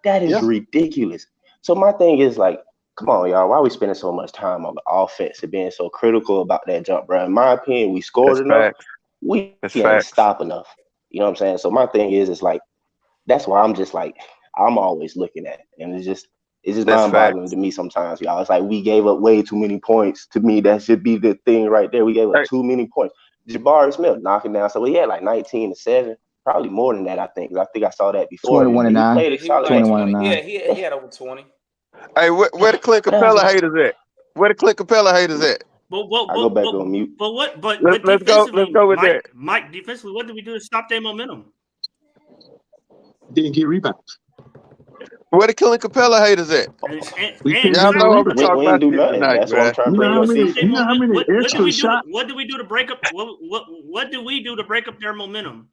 That is ridiculous. So my thing is like, come on, y'all. Why are we spending so much time on the offense and being so critical about that jump, bro? In my opinion, we scored enough. We can't stop enough. You know what I'm saying? So my thing is, it's like that's why I'm just like I'm always looking at it, and it's just mind-boggling to me sometimes, y'all. It's like we gave up way too many points. To me, that should be the thing right there. We gave up too many points. Jabari Smith knocking down. So he had like 19-7, probably more than that. I think I saw that before. 21-9. 21-9. Yeah, he had over 20. Hey, where the Clint Capella haters at? Where the Clint Capella haters at? I go back on mute. Let's go with that. Mike, defensively, what did we do to stop their momentum? Didn't get rebounds. Where the Clint Capella haters at? Y'all know I'm talking about nothing. That's what I'm trying to bring up. You know how many extra shots? What do we do to break up? What do we do to break up their momentum?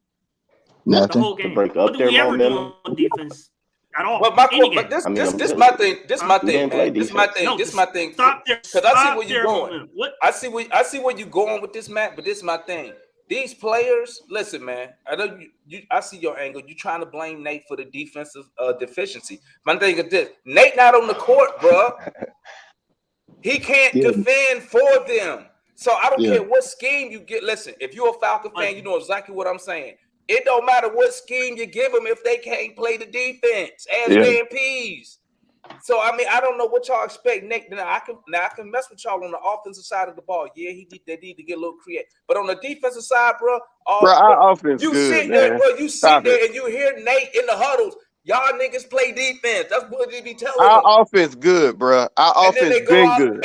Nothing. The whole game. To break up what do their we ever do momentum? on defense at all? Well, this my thing. This my thing, man. This my thing. This my thing. Because I see where you're going. I see where you're going with this, Matt. But this is my thing. These players, listen, man. I know I see your angle. You're trying to blame Nate for the defensive deficiency. My thing is this: Nate not on the court, bro. He can't defend for them. So I don't care what scheme you get. Listen, if you're a Falcon fan, you know exactly what I'm saying. It don't matter what scheme you give them if they can't play the defense as AMPs. So I mean, I don't know what y'all expect, Nick. Now I can mess with y'all on the offensive side of the ball. Yeah, they need to get a little creative. But on the defensive side, bro, our offense you good, sit man. there, bro. You sit there and you hear Nate in the huddles. Y'all niggas play defense. That's what they be telling them. Our offense good, bro. Our offense been good.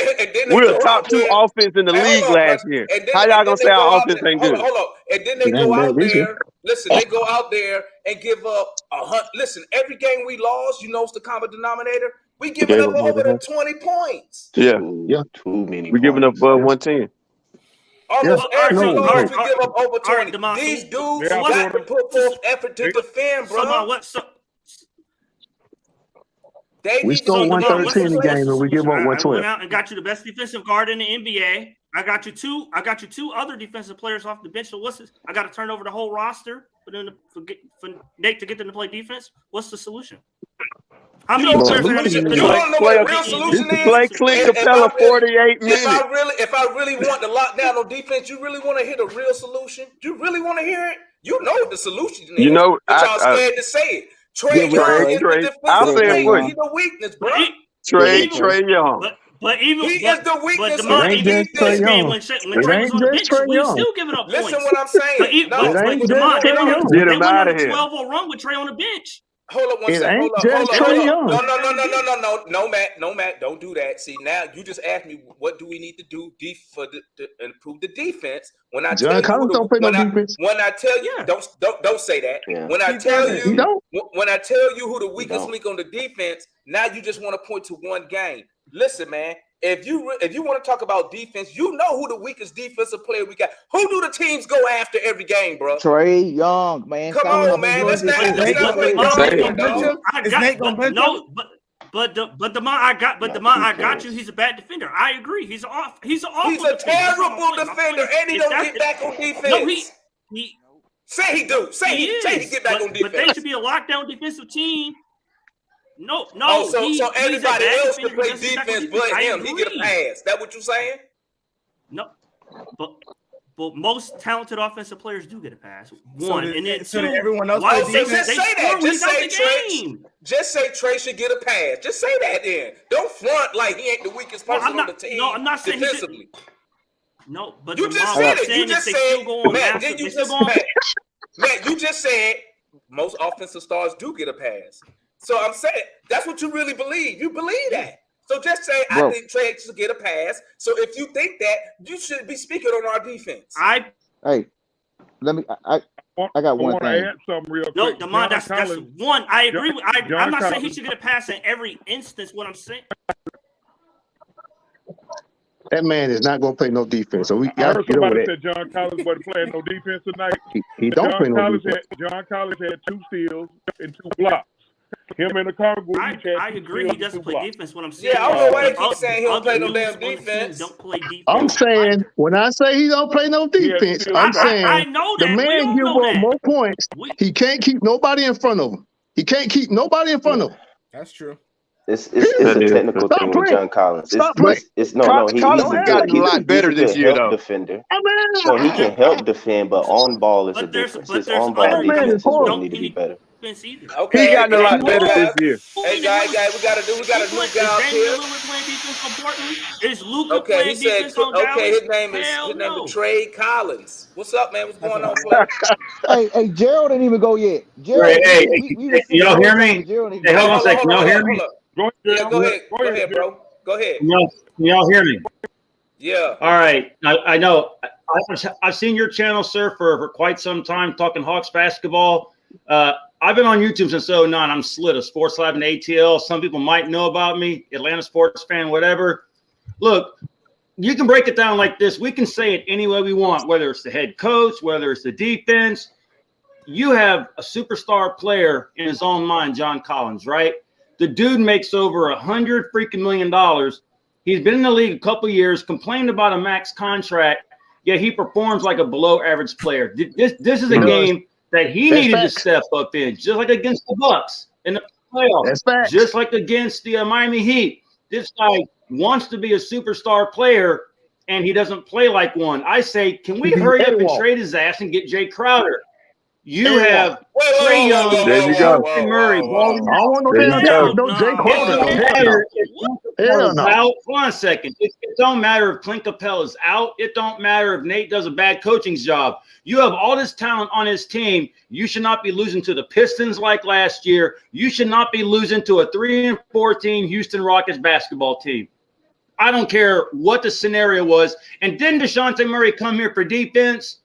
We're a top 2 offense in the league last year. How y'all gonna say our offense ain't good? Hold on. And then they go out there. Listen, they go out there and give up 100. Listen, every game we lost, you know, it's the common denominator. We giving up over 20 points. Yeah. Too many. We giving up above 110. Almost every loss we give up over 20. These dudes got to put forth effort to defend, bro. We scored 113 in the game and we give up 112. I went out and got you the best defensive guard in the NBA. I got you two other defensive players off the bench. So what's this? I got to turn over the whole roster for Nate to get them to play defense. What's the solution? How many players are going to get real solution is? Play Clint Capella 48 minutes. If I really want to lock down on defense, you really want to hear the real solution? You really want to hear it? You know what the solution is. You know, but y'all scared to say it. Trae Young is the defensive play. He's the weakness, bro. Trae Young. But he is the weakness. It ain't just Trae Young. When Trae was on the bench, we still giving up points. Listen what I'm saying. Get him out of here. 12-0 run with Trae on the bench. Hold up one second. Hold up. No, Matt, don't do that. See, now you just asked me what do we need to do to improve the defense. When I tell you, when I tell you, don't say that. Yeah. When I tell you who the weakest link on the defense, now you just want to point to one game. Listen, man. If you want to talk about defense, you know who the weakest defensive player we got. Who do the teams go after every game, bro? Trae Young, man. Come on, man. Let's not But Demond, I got you. He's a bad defender. I agree. He's a terrible defender, and he don't get back on defense. No, he say he do. Say he get back on defense. But they should be a lockdown defensive team. No. So everybody else can play defense but him. He get a pass. That what you saying? No. But most talented offensive players do get a pass. One, and then so two. Everyone else Why plays they defense? Just say that. Just say Trey. Just say Trey should get a pass. Just say that then. Don't front like he ain't the weakest person on the team. No, I'm not saying defensively. No, but You just said it. You just said, Matt, you just said most offensive stars do get a pass. So I'm saying that's what you really believe. You believe that. So just say, I think Trey should get a pass. So if you think that, you should be speaking on our defense. Hey, let me. I got one thing. Add something real no, quick. Demond, that's one. I agree with. I'm not saying he should get a pass in every instance. What I'm saying. That man is not going to play no defense. So we I got heard to get over somebody that. said John Collins wasn't playing no defense tonight. He don't play no defense. John Collins had 2 steals and 2 blocks. Him and the Congo. I agree. He doesn't play defense. What I'm saying. Yeah, I don't know why they keep saying he don't play no damn defense. Don't play defense. I'm saying when I say he don't play no defense, I'm saying I know that. the man give up more points. He can't keep nobody in front of him. He can't keep nobody in front of him. That's true. It's a technical thing with John Collins. Collins Has gotten a lot better this year, though. Defender. So he can help defend, but on ball is a difference. His on ball defense is what need to be better. Okay, he gotten a lot better this year. Hey guys, we got a new guy up here. Is Luka okay, he said. Okay, his name is Trey Collins. What's up, man? What's going on, player? Hey, Gerald didn't even go yet. Gerald, y'all hear me? Hey, hold on a second. Y'all hear me? Go ahead, bro. Go ahead. Y'all hear me? Yeah. All right. I know. I've seen your channel, sir, for quite some time, talking Hawks basketball. I've been on YouTube since 2009. I'm Slit of Sports Lab and ATL. Some people might know about me, Atlanta sports fan, whatever. Look, you can break it down like this. We can say it any way we want, whether it's the head coach, whether it's the defense. You have a superstar player in his own mind, John Collins, right? The dude makes over $100 freaking million. He's been in the league a couple years, complained about a max contract, yet he performs like a below average player. This is a game that he needed to step up in, just like against the Bucks in the playoffs, just like against the Miami Heat. This guy wants to be a superstar player, and he doesn't play like one. I say, can we hurry up and trade his ass and get Jay Crowder? You have Trae Young, Murray, out. Hold on a second. It don't matter if Clint Capella's out. It don't matter if Nate does a bad coaching job. You have all this talent on his team. You should not be losing to the Pistons like last year. You should not be losing to a 3-14 Houston Rockets basketball team. I don't care what the scenario was. And didn't DeJounte Murray come here for defense?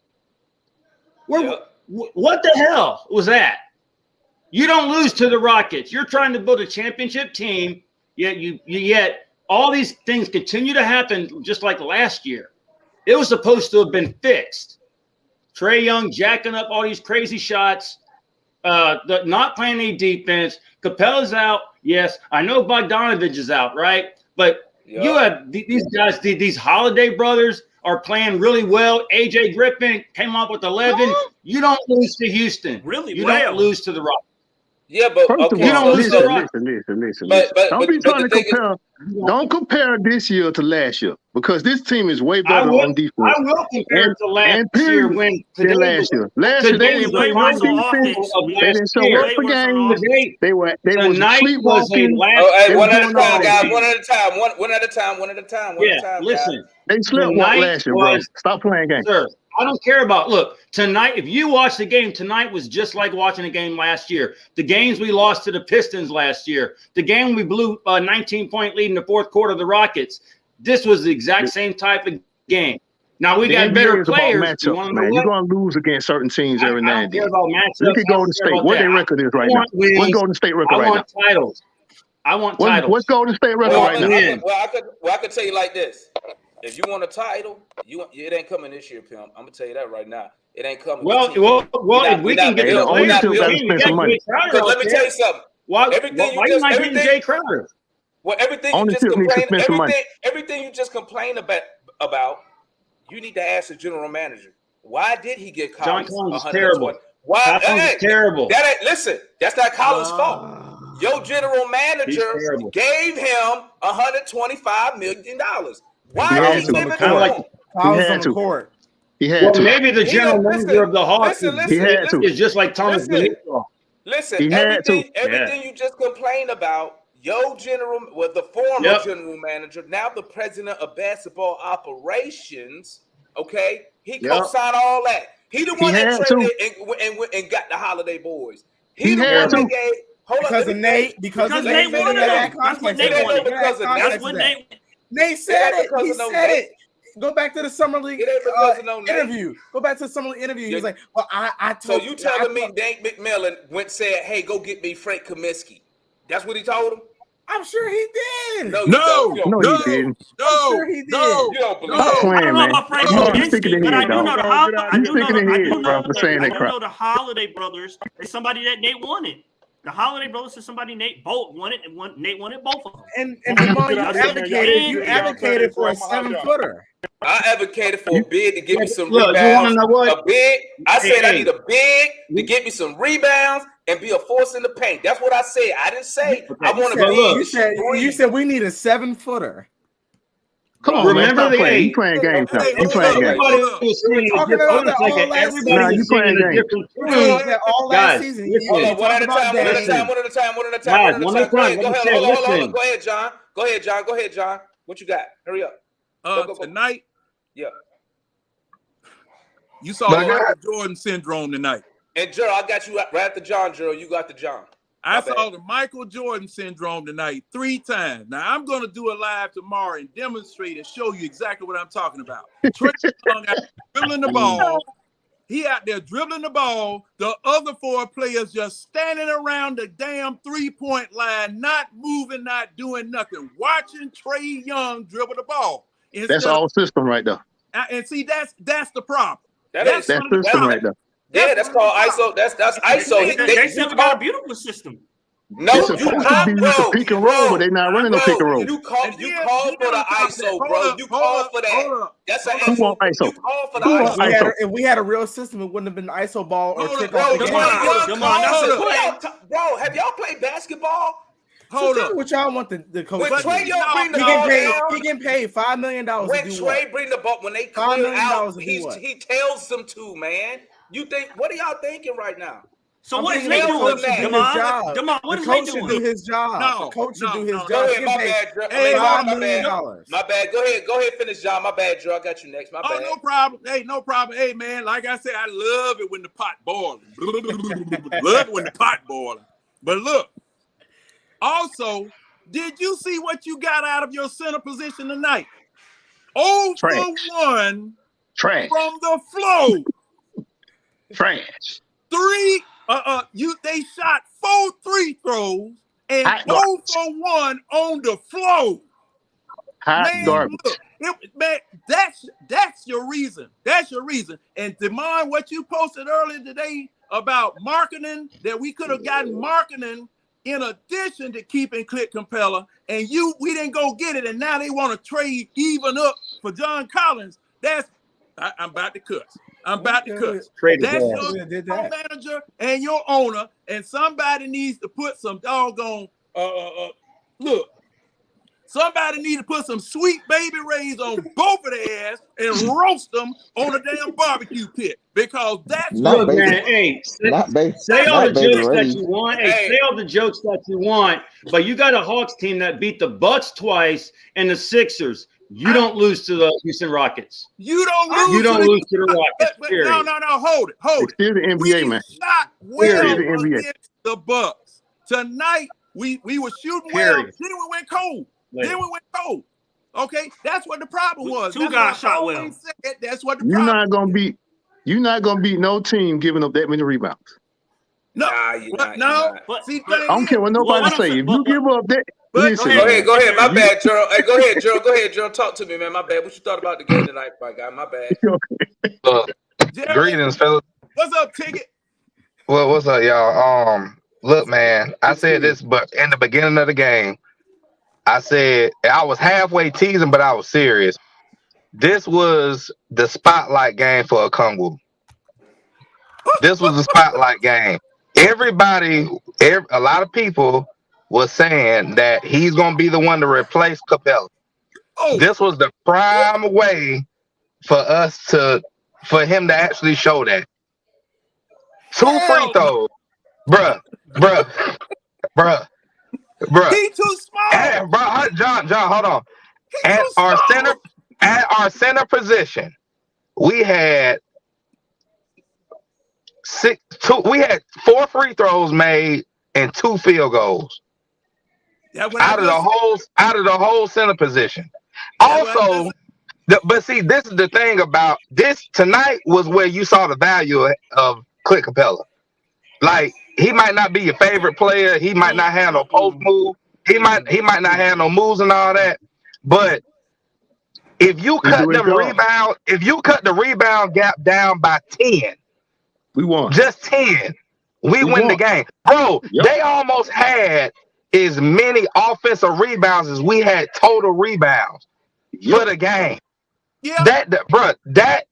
What the hell was that? You don't lose to the Rockets. You're trying to build a championship team, yet all these things continue to happen just like last year. It was supposed to have been fixed. Trae Young jacking up all these crazy shots, not playing any defense. Capella's out. Yes, I know Bogdanovich is out, right? But you have these guys, these Holiday brothers are playing really well. AJ Griffin came up with 11. You don't lose to Houston. You don't lose to the Rockets. Yeah, but okay. You don't listen. Don't be trying to compare. Don't compare this year to last year because this team is way better on defense. I will compare it to last year when last year they didn't play one defense. They didn't show up for games. They were sleepwalking. One at a time, guys. One at a time. Yeah, listen. They sleepwalked last year, bro. Stop playing games. Sir, I don't care about. Look, tonight, if you watch the game, tonight was just like watching a game last year. The games we lost to the Pistons last year, the game we blew a 19-point lead in the fourth quarter of the Rockets. This was the exact same type of game. Now we got better players. Matchups, man. You're gonna lose against certain teams every now and then. Look at Golden State. What their record is right now? What's Golden State record right now? I want titles. What's Golden State record right now? I could tell you like this. If you want a title, it ain't coming this year, Pimp. I'm gonna tell you that right now. It ain't coming. If we can get the let me tell you something. Why you not getting Jay Crowder? Well, everything you just complain about, you need to ask the general manager. Why did he get Collins? John Collins is terrible. Why? Collins is terrible. Listen, that's not Collins' fault. Your general manager gave him $125 million. Why did he give it to him? Collins on the court. He had Well, to. maybe the general manager of the Hawks He had to. is just like Thomas Benicio. Listen, He had to. everything you just complained about, your the former general manager, now the president of basketball operations, okay, he co-signed all that. He the one that traded and got the Holiday Boys. He the one that gave. Because of Nate wanted that him. That's what Nate wanted. That's what Nate said it. He said it. Go back to the Summer League interview. Go back to the Summer League interview. He was like, "Well, I told." So you telling me Nate McMillan said, "Hey, go get me Frank Kaminsky." That's what he told him. I'm sure he did. No, he didn't. I'm sure he did. You don't believe Stop playing, I don't know man. about Frank You Kaminsky, sticking the but I head, do know dog. the You sticking the head, bro, for saying that crap. the Holiday brothers is somebody that Nate wanted. The Holiday brothers is somebody Nate both wanted, and Nate wanted both of them. And Jamal, you advocated for a 7-footer. I advocated for a bid to give me some Look, rebounds. you want to know what? A bid. I said I need a bid to get me some rebounds and be a force in the paint. That's what I said. I didn't say I want to be. You said we need a 7-footer. Come on, man. Stop playing. You playing games now. You playing games. Everybody you playing games. All last season. Hold on, one at a time. Go ahead, John. What you got? Hurry up. Go. Tonight, yeah. You saw the Jordan syndrome tonight. And Gerald, I got you right after John, Gerald. You got the John. I saw the Michael Jordan syndrome tonight 3 times. Now, I'm going to do a live tomorrow and demonstrate and show you exactly what I'm talking about. Trae Young out dribbling the ball. He out there dribbling the ball. The other 4 players just standing around the damn 3-point line, not moving, not doing nothing, watching Trae Young dribble the ball. That's all system right there. And see, that's the problem. That's system right there. Yeah, that's called ISO. That's ISO. They still got a beautiful system. No, it's supposed to be with the pick and roll, but they're not running no pick and roll. You call for the ISO, bro. You call for that. That's an Who want ISO? You call for the ISO. If we had a real system, it wouldn't have been ISO ball or trick off the game. Bro, have y'all played basketball? Hold up. What y'all want the coach? When Trae Young bring the ball down, he getting paid $5 million. When Trae bring the ball, when they clear out, he tells them to, man. You think, what are y'all thinking right now? So what is Nate doing? Come on, what is Nate doing? The coach should do his job. No, the coach should do his job. Go ahead, my bad, Drew. My bad. Go ahead, finish, John. My bad, Drew. I got you next. My bad. Oh, no problem. Hey, no problem. Hey, man, like I said, I love it when the pot boiling. Love it when the pot boiling. But look, also, did you see what you got out of your center position tonight? 0 for 1 Trash. From the flow. Trash. They shot 4 free throws and 0 for 1 on the flow. Garbage. Look, man, that's your reason. That's your reason. And Demond, what you posted earlier today about marketing, that we could have gotten marketing in addition to keeping Clint Capella, and we didn't go get it, and now they want to trade even up for John Collins. I'm about to cuss. That's your manager and your owner, and somebody needs to put some doggone look. Somebody needs to put some Sweet Baby Rays on both of their ass and roast them on a damn barbecue pit, because that's look, man. Hey, say all the jokes that you want. Hey, say all the jokes that you want. But you got a Hawks team that beat the Bucks twice and the Sixers. You don't lose to the Houston Rockets. You don't lose to the Rockets. But no. Hold it. It's still the NBA, man. Not well against the Bucks tonight. We were shooting well. Then we went cold. Okay, that's what the problem was. Two guys shot well. That's what the problem. You're not gonna beat no team giving up that many rebounds. No, See, I don't care what nobody say. If you give up that, go ahead. My bad, Gerald. Hey, go ahead, Gerald. Talk to me, man. My bad. What you thought about the game tonight, my guy? My bad. Greetings, fellas. What's up, Ticket? Well, what's up, y'all? Look, man. I said this, but in the beginning of the game, I said I was halfway teasing, but I was serious. This was the spotlight game for Okongwu. This was the spotlight game. A lot of people was saying that he's going to be the one to replace Capella. This was the prime way for us to for him to actually show that. 2 free Hell throws, bruh. He too small. And, John, hold on. At our center position, we had 4 free throws made and 2 field goals out of the whole center position. Also, but see, this is the thing about this tonight was where you saw the value of Clint Capella. Like, he might not be your favorite player, he might not have no post move, he might not have no moves and all that, but if you cut the rebound gap down by 10, we won. Just 10, we win the game. Bro, they almost had as many offensive rebounds as we had total rebounds for the game. Yeah.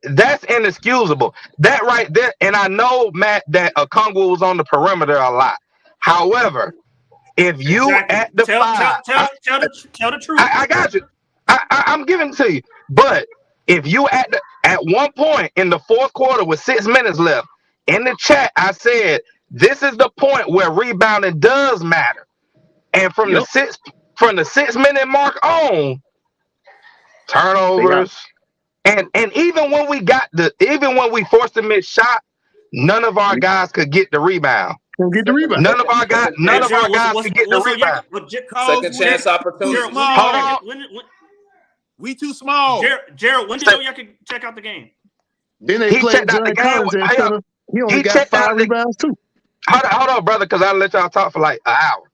That's inexcusable. That right there, and I know, Matt, that Okongwu was on the perimeter a lot. However, if you at the tell the truth. I got you. I'm giving it to you. But if you at one point in the fourth quarter with 6 minutes left, in the chat I said this is the point where rebounding does matter. And from the 6 minute mark on, turnovers. And even when we forced a missed shot, none of our guys could get the rebound. None of our guys could get the rebound. Second chance opportunity. Hold on. We too small. Gerald, when did y'all can check out the game? Then they checked out the game. He only got 5 rebounds too. Hold on, brother, because I let y'all talk for like an hour.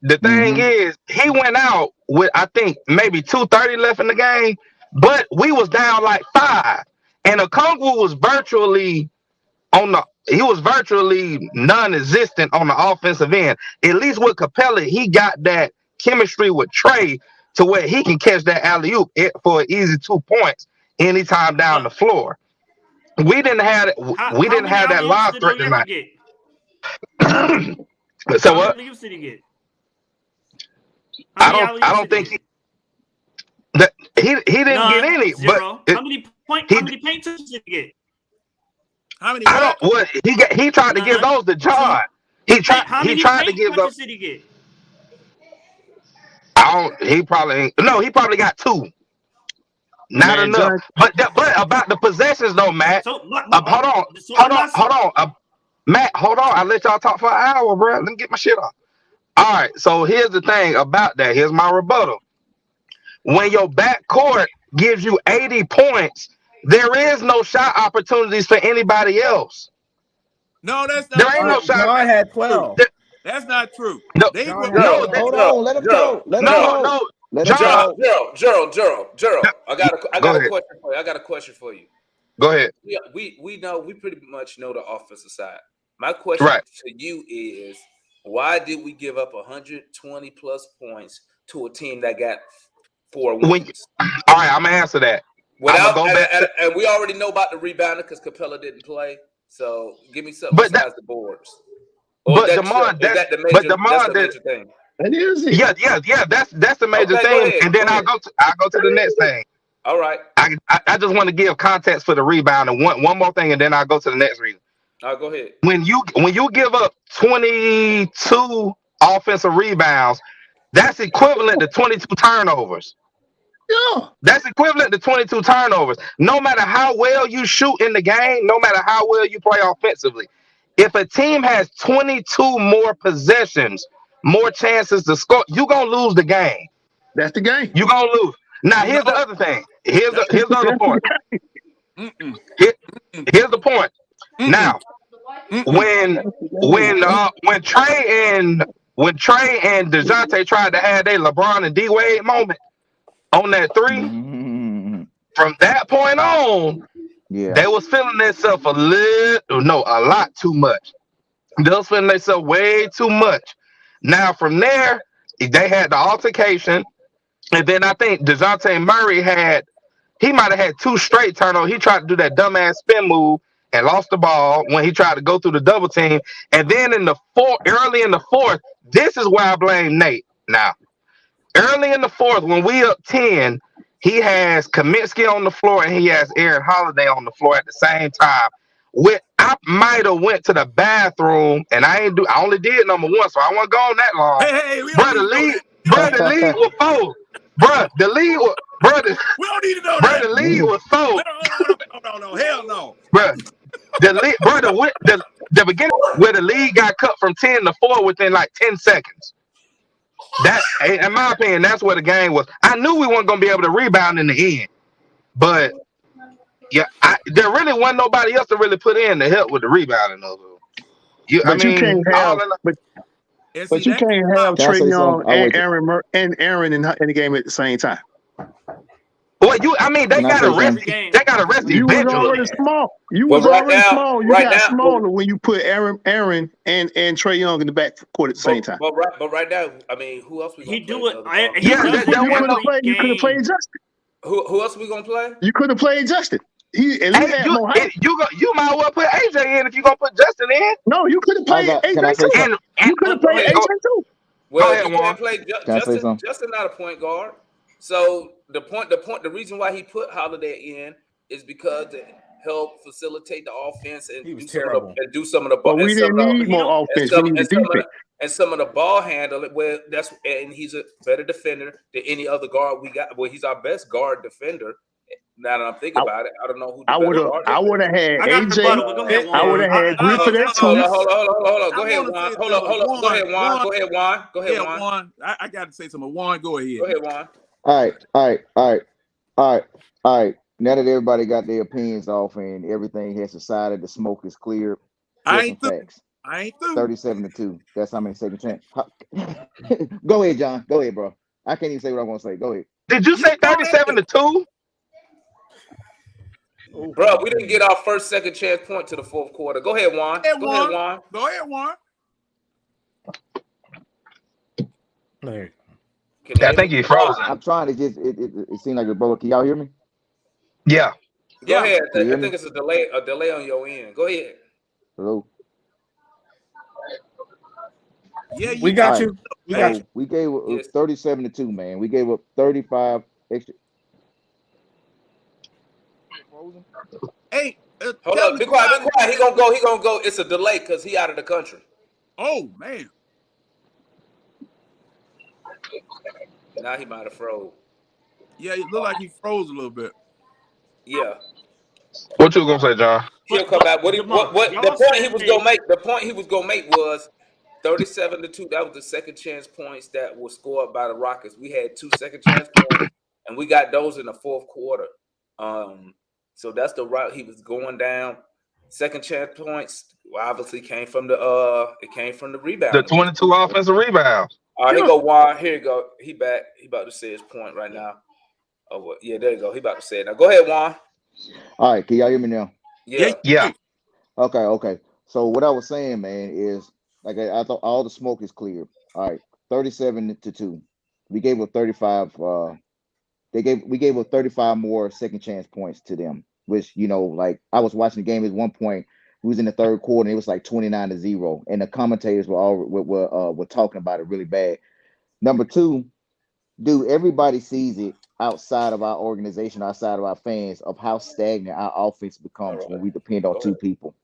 The thing is, he went out with I think maybe 2:30 left in the game, but we was down like 5, and Okongwu was virtually non-existent on the offensive end. At least with Capella, he got that chemistry with Trey to where he can catch that alley-oop for an easy 2 points anytime down the floor. We didn't have that lob threat tonight. So what? Did he get? I don't think he didn't get any. Zero. But how many paint touches did he get? How many? He tried to give those to John. He tried to give those. Did he get? He probably got 2. Not enough. But about the possessions though, Matt. Hold on. Matt, hold on. I let y'all talk for an hour, bro. Let me get my shit off. All right. So here's the thing about that. Here's my rebuttal. When your backcourt gives you 80 points, there is no shot opportunities for anybody else. No, that's not. There ain't no shot. I had 12. That's not true. No, hold on. Let him go. Gerald. I got a question for you. I got a question for you. Go ahead. We pretty much know the offensive side. My question to you is, why did we give up 120 plus points to a team that got 4 wins? All right, I'm gonna answer that. And we already know about the rebounder because Capella didn't play. So give me something besides the boards. But Damon, that's the major thing. That is it. Yeah. That's the major thing. And then I'll go to the next thing. All right. I just want to give context for the rebound and one more thing, and then I'll go to the next reason. Go ahead. When you give up 22 offensive rebounds, that's equivalent to 22 turnovers. Yeah. That's equivalent to 22 turnovers. No matter how well you shoot in the game, no matter how well you play offensively, if a team has 22 more possessions, more chances to score, you're gonna lose the game. That's the game. You're gonna lose. Now here's the other thing. Here's the other point. Here's the point. Now, when Trey and DeJounte tried to have their LeBron and D Wade moment on that 3, from that point on, they was feeling themselves a lot too much. They was feeling themselves way too much. Now from there, they had the altercation, and then I think DeJounte Murray might have had 2 straight turnovers. He tried to do that dumbass spin move and lost the ball when he tried to go through the double team. And then early in the fourth, this is where I blame Nate. Now, early in the fourth, when we up 10, He has Kaminsky on the floor and he has Aaron Holiday on the floor at the same time. I might have went to the bathroom and I only did number one, so I wasn't gone that long. Hey, we don't need the lead was four. Bro, the lead was we don't need to know that. The lead was four. No, hell no. Bro, the beginning where the lead got cut from 10 to 4 within like 10 seconds. That, in my opinion, that's where the game was. I knew we weren't gonna be able to rebound in the end, but yeah, there really wasn't nobody else to really put in to help with the rebounding of it. You can't have, but you can't have Trae Young and Aaron in the game at the same time. Well, they got to rest. They got to rest. You was already small. You was already small. You got smaller when you put Aaron and Trae Young in the back court at the same time. But right now, who else we gonna play? You could have played Justin. Who else we gonna play? You could have played Justin. You might well put AJ in if you gonna put Justin in. No, you could have played AJ too. You could have played AJ too. Well, you can't play Justin not a point guard. So the reason why he put Holiday in is because it helped facilitate the offense and do some of the ball. But we didn't need more offense. We needed defense. And some of the ball handling, and he's a better defender than any other guard we got. Well, he's our best guard defender. Now that I'm thinking about it, I don't know who. I would have had AJ. I would have had Griffin at two. Hold on. Go ahead, Juan. Hold on. Go ahead, Juan. I got to say something. Juan, go ahead. Go ahead, Juan. All right. Now that everybody got their opinions off and everything has decided, the smoke is cleared. I ain't through. 37-2. That's how many second chance. Go ahead, John. Go ahead, bro. I can't even say what I want to say. Go ahead. Did you say 37-2? Bro, we didn't get our first second chance point to the fourth quarter. Go ahead, Juan. Go ahead, Juan. I think you're frozen. I'm trying to just. It seemed like a broke. Can y'all hear me? Yeah. Go ahead. I think it's a delay on your end. Go ahead. Hello. Yeah, we got you. We gave up 37-2, man. We gave up 35 extra. Hey, hold up. Be quiet. He gonna go. It's a delay because he out of the country. Oh man. Now he might have froze. Yeah, it looked like he froze a little bit. Yeah. What you gonna say, John? He'll come back. The point he was gonna make was 37-2. That was the second chance points that were scored by the Rockets. We had 2 second chance points, and we got those in the fourth quarter. So that's the route he was going down. Second chance points obviously came from the rebound. The 22 offensive rebounds. All right, here go Juan. Here you go. He back. He about to say his point right now. Oh, yeah, there you go. He about to say it now. Go ahead, Juan. All right, can y'all hear me now? Yeah. Okay. So what I was saying, man, is like I thought all the smoke is clear. All right, 37-2. We gave up 35. We gave up 35 more second chance points to them, which like I was watching the game at one point. We was in the third quarter and it was like 29-0, and the commentators were talking about it really bad. Number two, dude, everybody sees it outside of our organization, outside of our fans, of how stagnant our offense becomes when we depend on two people.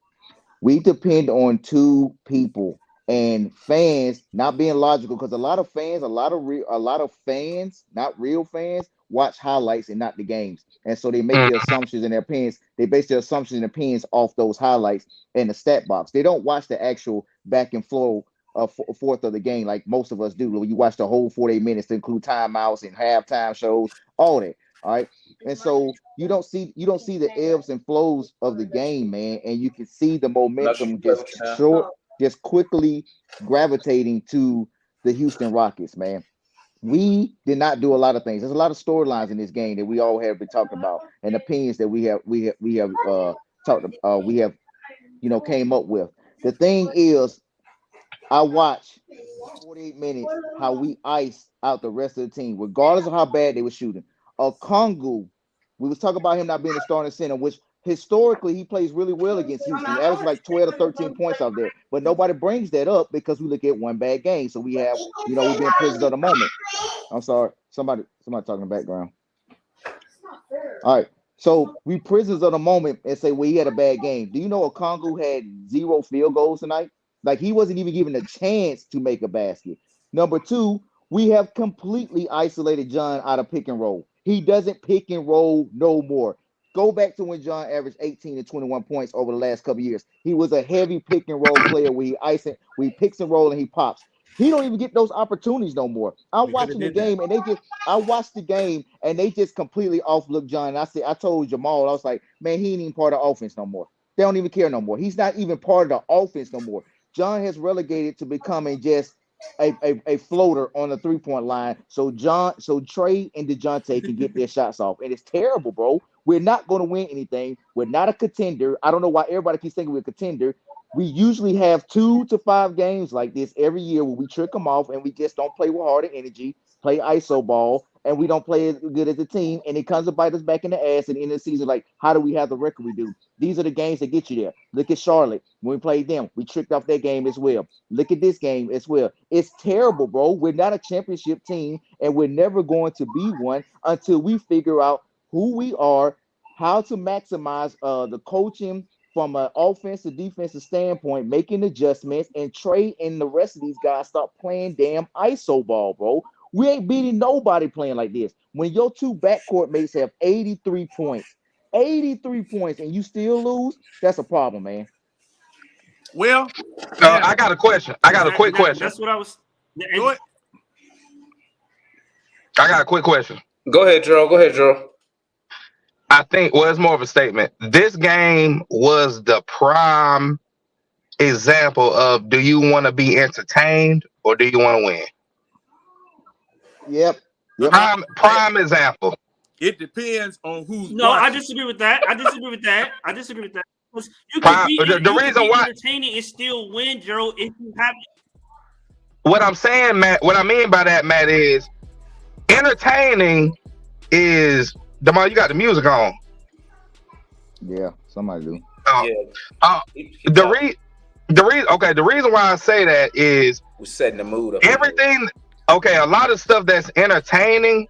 We depend on two people, and fans not being logical, because a lot of fans, not real fans, watch highlights and not the games, and so they make their assumptions and their opinions. They base their assumptions and opinions off those highlights in the stat box. They don't watch the actual back and flow fourth of the game like most of us do. When you watch the whole 48 minutes to include timeouts and halftime shows, all that. All right, and so you don't see the ebbs and flows of the game, man, and you can see the momentum just quickly gravitating to the Houston Rockets, man. We did not do a lot of things. There's a lot of storylines in this game that we all have been talking about, and opinions that we have came up with. The thing is, I watched 48 minutes how we iced out the rest of the team, regardless of how bad they were shooting. Okongwu, we was talking about him not being a starting center, which historically he plays really well against Houston. He averaged like 12 to 13 points out there, but nobody brings that up because we look at one bad game. So we have, we've been prisoners of the moment. I'm sorry, somebody talking in the background. All right. So we prisoners of the moment and say, well, he had a bad game. Do you know Okongwu had 0 field goals tonight? Like he wasn't even given a chance to make a basket. Number 2, we have completely isolated John out of pick and roll. He doesn't pick and roll no more. Go back to when John averaged 18 and 21 points over the last couple of years. He was a heavy pick and roll player where he picks and roll and he pops. He don't even get those opportunities no more. I'm watching the game and I watched the game and they just completely offlook John. And I told Jamal, I was like, man, he ain't even part of the offense no more. They don't even care no more. He's not even part of the offense no more. John has relegated to becoming just a floater on the 3-point line. So Trey and DeJounte can get their shots off. And it's terrible, bro. We're not going to win anything. We're not a contender. I don't know why everybody keeps thinking we're a contender. We usually have 2 to 5 games like this every year where we trick them off and we just don't play with heart and energy, play ISO ball, and we don't play as good as a team. And it comes to bite us back in the ass at the end of the season. Like, how do we have the record we do? These are the games that get you there. Look at Charlotte. When we played them, we tricked off that game as well. Look at this game as well. It's terrible, bro. We're not a championship team, and we're never going to be one until we figure out who we are, how to maximize the coaching from an offensive, defensive standpoint, making adjustments, and Trey and the rest of these guys start playing damn ISO ball, bro. We ain't beating nobody playing like this. When your 2 backcourt mates have 83 points, and you still lose, that's a problem, man. Well, I got a question. I got a quick question. That's what I was. I got a quick question. Go ahead, Drew. I think, well, it's more of a statement. This game was the prime example of, do you want to be entertained or do you want to win? Yep. Prime example. It depends on who's. No, watching. I disagree with that. You can be, the reason why entertaining and still win, Gerald, if you have. What I'm saying, Matt, what I mean by that, Matt, is entertaining is, Demar, you got the music on. Yeah, somebody do. The reason why I say that is we're setting the mood up. Everything. Okay, a lot of stuff that's entertaining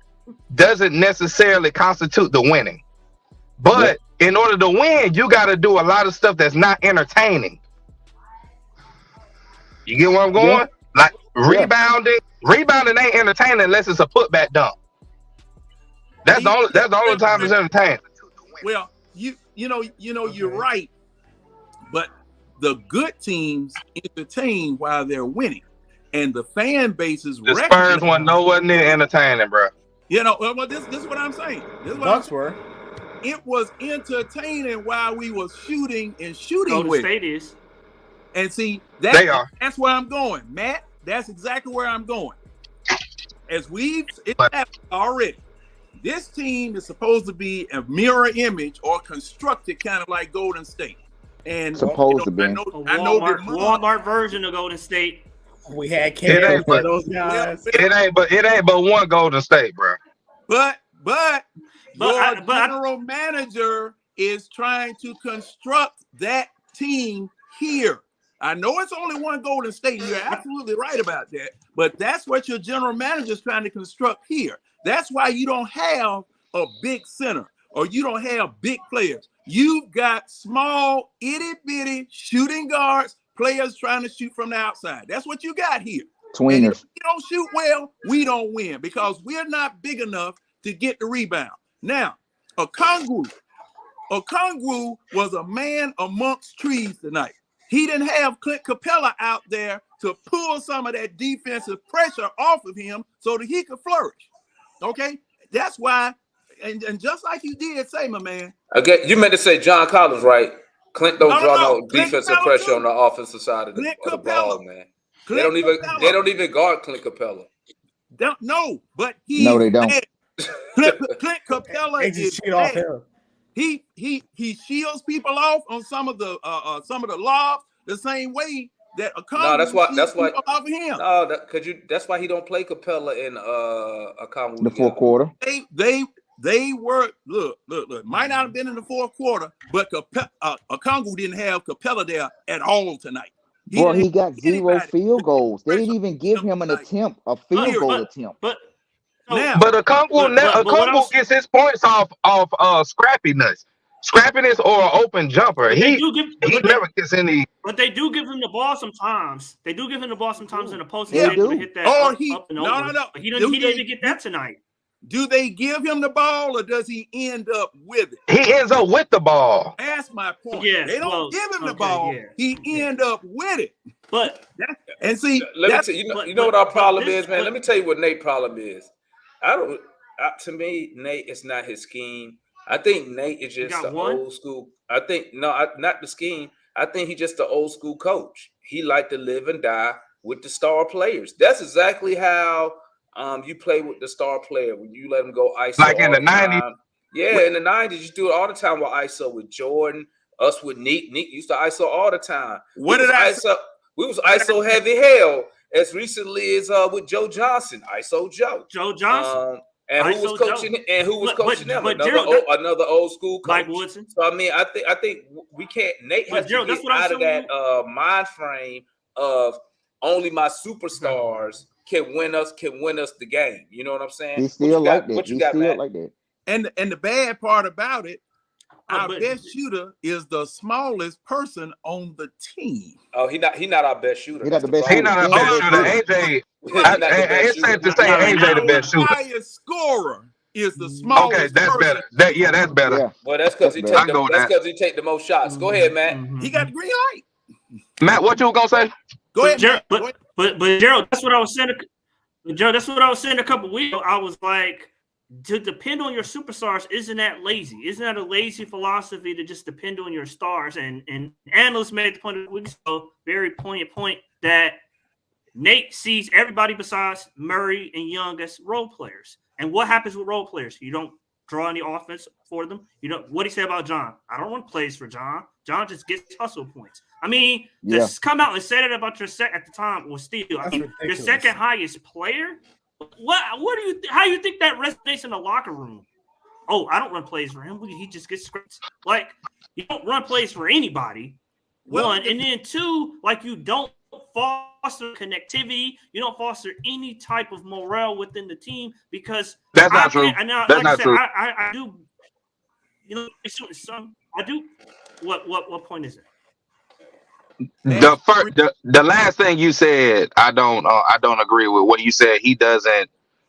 doesn't necessarily constitute the winning. But in order to win, you got to do a lot of stuff that's not entertaining. You get where I'm going? Yeah. Like rebounding. Rebounding ain't entertaining unless it's a putback dunk. That's the only time it's entertaining. Well, you know, you're right. But the good teams entertain while they're winning. And the fan bases the Spurs one nowhere near entertaining, bro. You know, well, this is what I'm saying. It was entertaining while we was shooting Golden State is. And see, that's where I'm going, Matt. That's exactly where I'm going. As we've established already, this team is supposed to be a mirror image or constructed kind of like Golden State. And supposed to be. I know Walmart version of Golden State. We had Cam for those guys. It ain't but one Golden State, bro. But your general manager is trying to construct that team here. I know it's only one Golden State. You're absolutely right about that. But that's what your general manager is trying to construct here. That's why you don't have a big center or you don't have big players. You've got small, itty-bitty shooting guards, players trying to shoot from the outside. That's what you got here. Tweeners. And if you don't shoot well, we don't win because we're not big enough to get the rebound. Now, Okongwu was a man amongst trees tonight. He didn't have Clint Capella out there to pull some of that defensive pressure off of him so that he could flourish. Okay? That's why, and just like you did say, my man. Okay, you meant to say John Collins, right? Clint don't draw no defensive pressure on the offensive side of the ball, man. They don't even guard Clint Capella. No, but they don't. Clint Capella is he shields people off on some of the lobs the same way that Okongwu that's why off of him. No, that's why he don't play Capella in Okongwu the fourth quarter. They were look. Might not have been in the fourth quarter, but Okongwu didn't have Capella there at all tonight. He got 0 field goals. They didn't even give him an attempt, a field goal attempt. But Now, But Okongwu gets his points off scrappiness or an open jumper. He never gets any. But they do give him the ball sometimes. They do give him the ball sometimes in the post. Yeah, He's able to hit that or up and over. no. But he didn't even get that tonight. Do they give him the ball or does he end up with it? He ends up with the ball. That's my point. Yeah, they don't give him the ball. Yeah. He end up with it. But and see, let me tell you know what our problem is, man. Let me tell you what Nate's problem is. To me, Nate, it's not his scheme. I think Nate is just the old school. I think not the scheme. I think he's just the old school coach. He liked to live and die with the star players. That's exactly how you play with the star player when you let him go ISO. Like in the 90s. Yeah, in the 90s, you do it all the time with ISO with Jordan, us with Neek. Neek used to ISO all the time. What did I say? We was ISO heavy hell as recently as with Joe Johnson, ISO Joe. Joe Johnson. And who was coaching? And who was coaching them? Another old school coach, Mike Woodson. So I mean, I think we can't. Nate has to get out of that mind frame of only my superstars can win us the game. You know what I'm saying? He's still like that. He's still like that. And the bad part about it, our best shooter is the smallest person on the team. Oh, he not our best shooter. He's not the best. He's not our best shooter. AJ. It's safe to say AJ the best shooter. The highest scorer is the smallest. Okay, that's person. better. That's better. Yeah. Well, that's because he take the most shots. Go ahead, Matt. He got the green light. Matt, what you were gonna say? Go ahead, Gerald, Matt. but Gerald, that's what I was saying. Gerald, that's what I was saying a couple weeks ago. I was like, to depend on your superstars, isn't that lazy? Isn't that a lazy philosophy to just depend on your stars? And analysts made the point a week ago, very poignant point, that Nate sees everybody besides Murray and Young as role players. And what happens with role players? You don't draw any offense for them. You know what he said about John? I don't run plays for John. John just gets hustle points. I mean, to come out and say that about your at the time was Steve. I mean, your second highest player. What do you? How you think that resonates in the locker room? Oh, I don't run plays for him. He just gets scripts. Like, you don't run plays for anybody. One, and then two, like, you don't foster connectivity. You don't foster any type of morale within the team because that's not true. That's not true. I do. You know, I do. What point is it? The last thing you said, I don't agree with what you said. He doesn't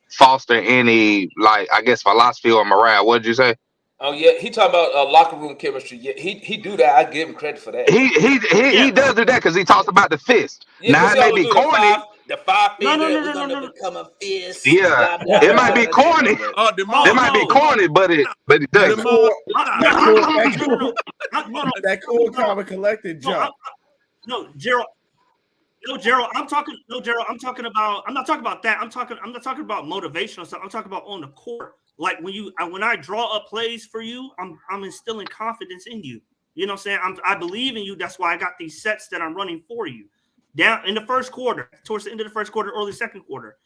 foster any, like, I guess, philosophy or morale. What did you say? Oh yeah, he talking about locker room chemistry. Yeah, he do that. I give him credit for that. He does do that because he talks about the fist. Yeah, now it may be corny. The five finger, no. become a fist. Yeah, blah, blah, it might be corny. It might be corny, but it does. That cool, calm, and collected jump. No, Gerald. I'm not talking about that. I'm not talking about motivational stuff. I'm talking about on the court. Like when I draw up plays for you, I'm instilling confidence in you. You know what I'm saying? I believe in you. That's why I got these sets that I'm running for you. Down in the first quarter, towards the end of the first quarter, early second quarter,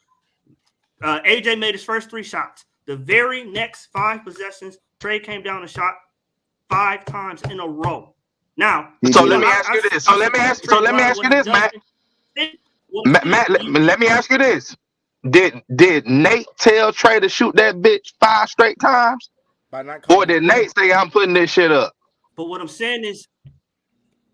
AJ made his first 3 shots. The very next 5 possessions, Trey came down and shot 5 times in a row. Now, let me ask you this. Let me ask you this, Matt. Matt, let me ask you this. Did Nate tell Trey to shoot that bitch 5 straight times? Or did Nate say, I'm putting this shit up? But what I'm saying is,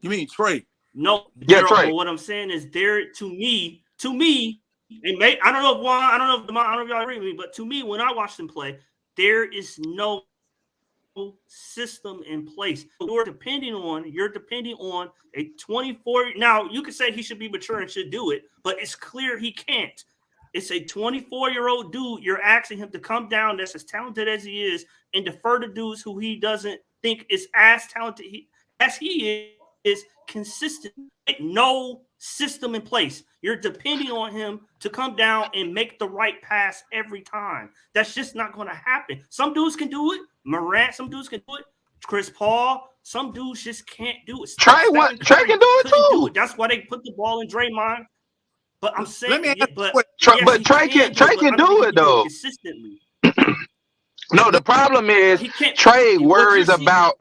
you mean Trey? No, yeah, Trey. But what I'm saying is, there to me, and I don't know if y'all agree with me, but to me, when I watch them play, there is no system in place. You're depending on a 24. Now you could say he should be mature and should do it, but it's clear he can't. It's a 24-year-old dude. You're asking him to come down, that's as talented as he is, and defer to dudes who he doesn't think is as talented as he is consistent. No system in place. You're depending on him to come down and make the right pass every time. That's just not going to happen. Some dudes can do it. Morant, some dudes can do it. Chris Paul, some dudes just can't do it. Trey can do it too. That's why they put the ball in Draymond. But I'm saying, Trey can do it though. Consistently. No, the problem is Trey worries about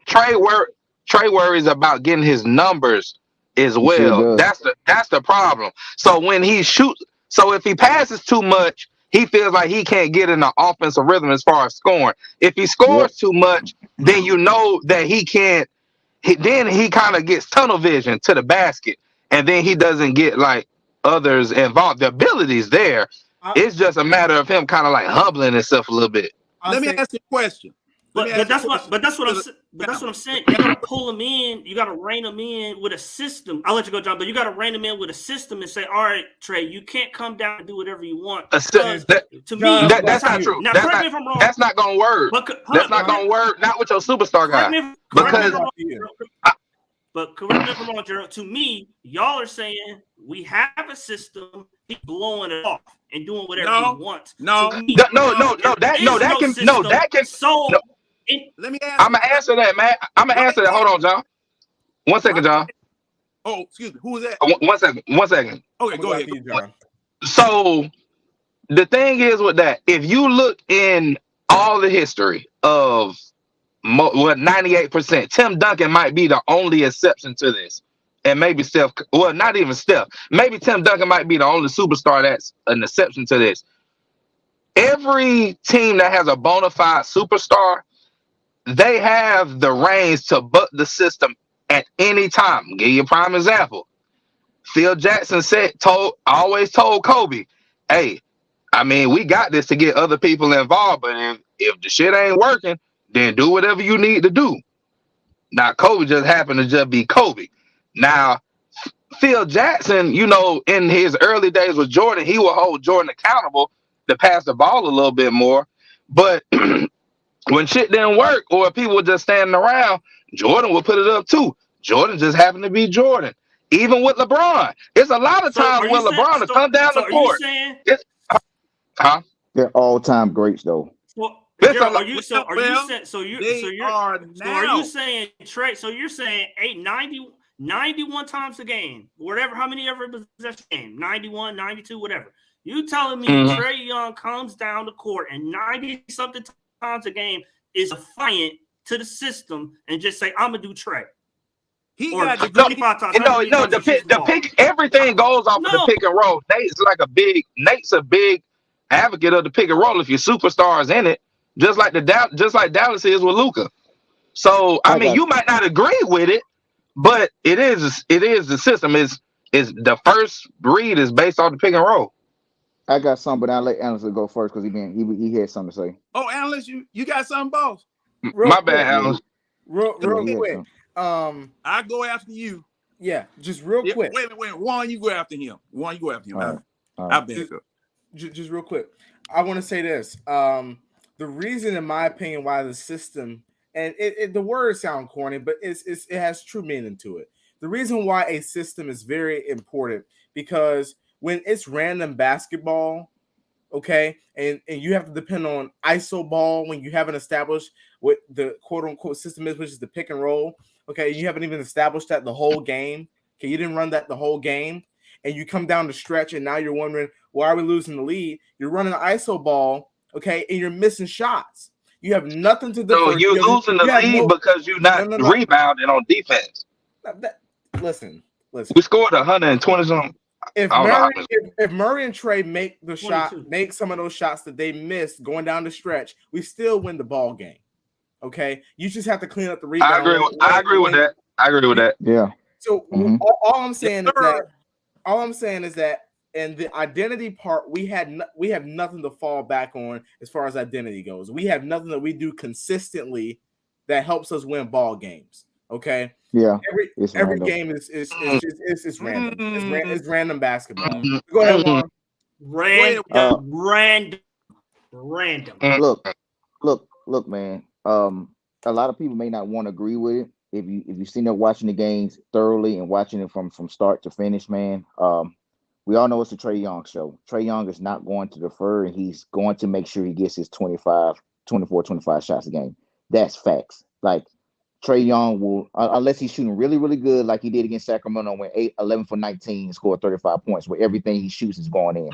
getting his numbers as well. That's the problem. So when he shoots, so if he passes too much, he feels like he can't get in the offensive rhythm as far as scoring. If he scores too much, then you know that he can't. Then he kind of gets tunnel vision to the basket, and then he doesn't get like others involved. The ability's there. It's just a matter of him kind of like humbling himself a little bit. Let me ask you a question. But that's what I'm saying. You gotta pull them in. You gotta rein them in with a system. I'll let you go, John. But you gotta rein them in with a system and say, "All right, Trey, you can't come down and do whatever you want." That's not true. Now, That's correct me if I'm wrong. That's not gonna work. That's not gonna work. Not with your superstar guy. But correct me if I'm wrong, Gerald. To me, y'all are saying we have a system. He's blowing it off and doing whatever he wants. That can. So let me ask. I'm gonna answer that, man. I'm gonna answer that. Hold on, John. 1 second, John. Oh, excuse me. Who is that? 1 second. 1 second. Okay, go ahead, John. So the thing is with that, if you look in all the history of 98%, Tim Duncan might be the only exception to this. And maybe Steph, well, not even Steph. Maybe Tim Duncan might be the only superstar that's an exception to this. Every team that has a bona fide superstar, they have the reins to buck the system at any time. I'll give you a prime example. Phil Jackson always told Kobe, "Hey, I mean, we got this to get other people involved, but if the shit ain't working, then do whatever you need to do." Now, Kobe just happened to just be Kobe. Now, Phil Jackson, you know, in his early days with Jordan, he would hold Jordan accountable to pass the ball a little bit more. But when shit didn't work or people were just standing around, Jordan would put it up too. Jordan just happened to be Jordan. Even with LeBron, it's a lot of times when LeBron will come down the court. They're all-time greats, though. Are you saying Trey? So you're saying 91 times a game, whatever, how many ever possession game, 91, 92, whatever. You telling me Trey Young comes down the court and 90 something times a game is defiant to the system and just say, "I'm gonna do Trey." He got 25 times. The pick, everything goes off of the pick and roll. Nate's a big advocate of the pick and roll. If your superstar is in it, just like Dallas is with Luka. So I mean, you might not agree with it, but it is the system. Is the first read is based on the pick and roll. I got something, but I'll let Anderson go first because he had something to say. Oh, Anderson, you got something, boss? My bad, Anderson. Real quick. I go after you. Yeah, just real quick. Wait. Juan, you go after him. All right. I bet. Just real quick. I want to say this. The reason, in my opinion, why the system, and the words sound corny, but it has true meaning to it. The reason why a system is very important, because when it's random basketball, okay, and you have to depend on ISO ball when you haven't established what the quote-unquote system is, which is the pick and roll, okay, you haven't even established that the whole game, okay, you didn't run that the whole game, and you come down the stretch, and now you're wondering, why are we losing the lead? You're running an ISO ball, okay, and you're missing shots. You have nothing to do. So you're losing the lead because you're not rebounding on defense. Listen. We scored 120 something. If Murray and Trey make some of those shots that they missed going down the stretch, we still win the ball game. Okay, you just have to clean up the rebound. I agree with that. Yeah. So all I'm saying is that, and the identity part, we have nothing to fall back on as far as identity goes. We have nothing that we do consistently that helps us win ball games. Okay. Yeah. Every game is random. It's random basketball. Go ahead, Juan. Random. Look, man. A lot of people may not want to agree with it. If you've seen them watching the games thoroughly and watching it from start to finish, man. We all know it's a Trey Young show. Trey Young is not going to defer, and he's going to make sure he gets his 24, 25 shots a game. That's facts. Like, Trey Young will, unless he's shooting really, really good, like he did against Sacramento, went 11 for 19, scored 35 points, where everything he shoots is going in.